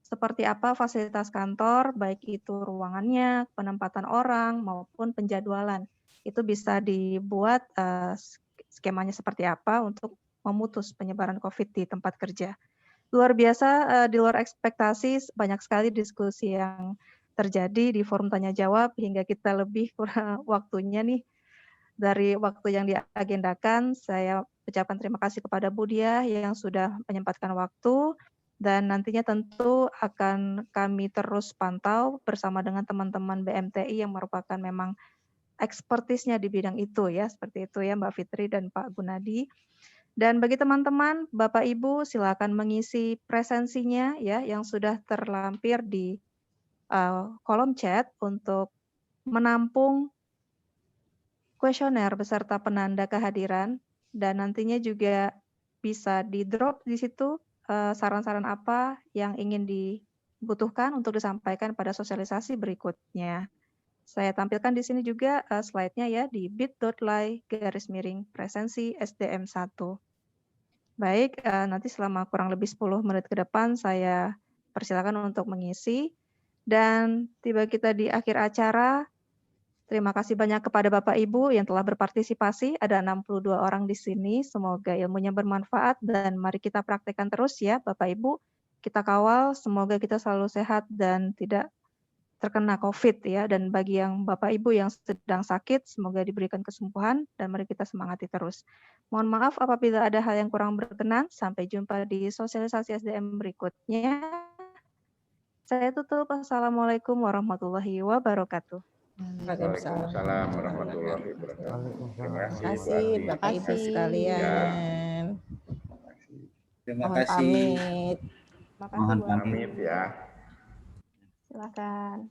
seperti apa fasilitas kantor, baik itu ruangannya, penempatan orang, maupun penjadwalan. Itu bisa dibuat skemanya seperti apa untuk memutus penyebaran COVID di tempat kerja. Luar biasa, di luar ekspektasi, banyak sekali diskusi yang terjadi di forum tanya jawab hingga kita lebih kurang waktunya nih dari waktu yang diagendakan. Saya ucapkan terima kasih kepada Bu Diah yang sudah menyempatkan waktu dan nantinya tentu akan kami terus pantau bersama dengan teman-teman BMTI yang merupakan memang ekspertisnya di bidang itu ya, seperti itu ya Mbak Fitri dan Pak Gunadi. Dan bagi teman-teman, Bapak Ibu silakan mengisi presensinya ya yang sudah terlampir di kolom chat untuk menampung kuesioner beserta penanda kehadiran dan nantinya juga bisa di-drop di situ saran-saran apa yang ingin dibutuhkan untuk disampaikan pada sosialisasi berikutnya. Saya tampilkan di sini juga slide-nya ya di bit.ly/presensi SDM 1. Baik, nanti selama kurang lebih 10 menit ke depan saya persilakan untuk mengisi. Dan tiba kita di akhir acara. Terima kasih banyak kepada Bapak Ibu yang telah berpartisipasi. Ada 62 orang di sini. Semoga ilmunya bermanfaat dan mari kita praktekkan terus ya Bapak Ibu. Kita kawal, semoga kita selalu sehat dan tidak terkena COVID ya. Dan bagi yang Bapak Ibu yang sedang sakit, semoga diberikan kesembuhan dan mari kita semangati terus. Mohon maaf apabila ada hal yang kurang berkenan. Sampai jumpa di sosialisasi SDM berikutnya. Saya tutup. Assalamualaikum warahmatullahi wabarakatuh. Waalaikumsalam warahmatullahi wabarakatuh. Terima kasih, Bu kasih Ati. Bapak Ibu Kasih. sekalian. Terima Mohon kasih. pamit. Terima Mohon kasih Bu Ati. Pamit ya. Silakan.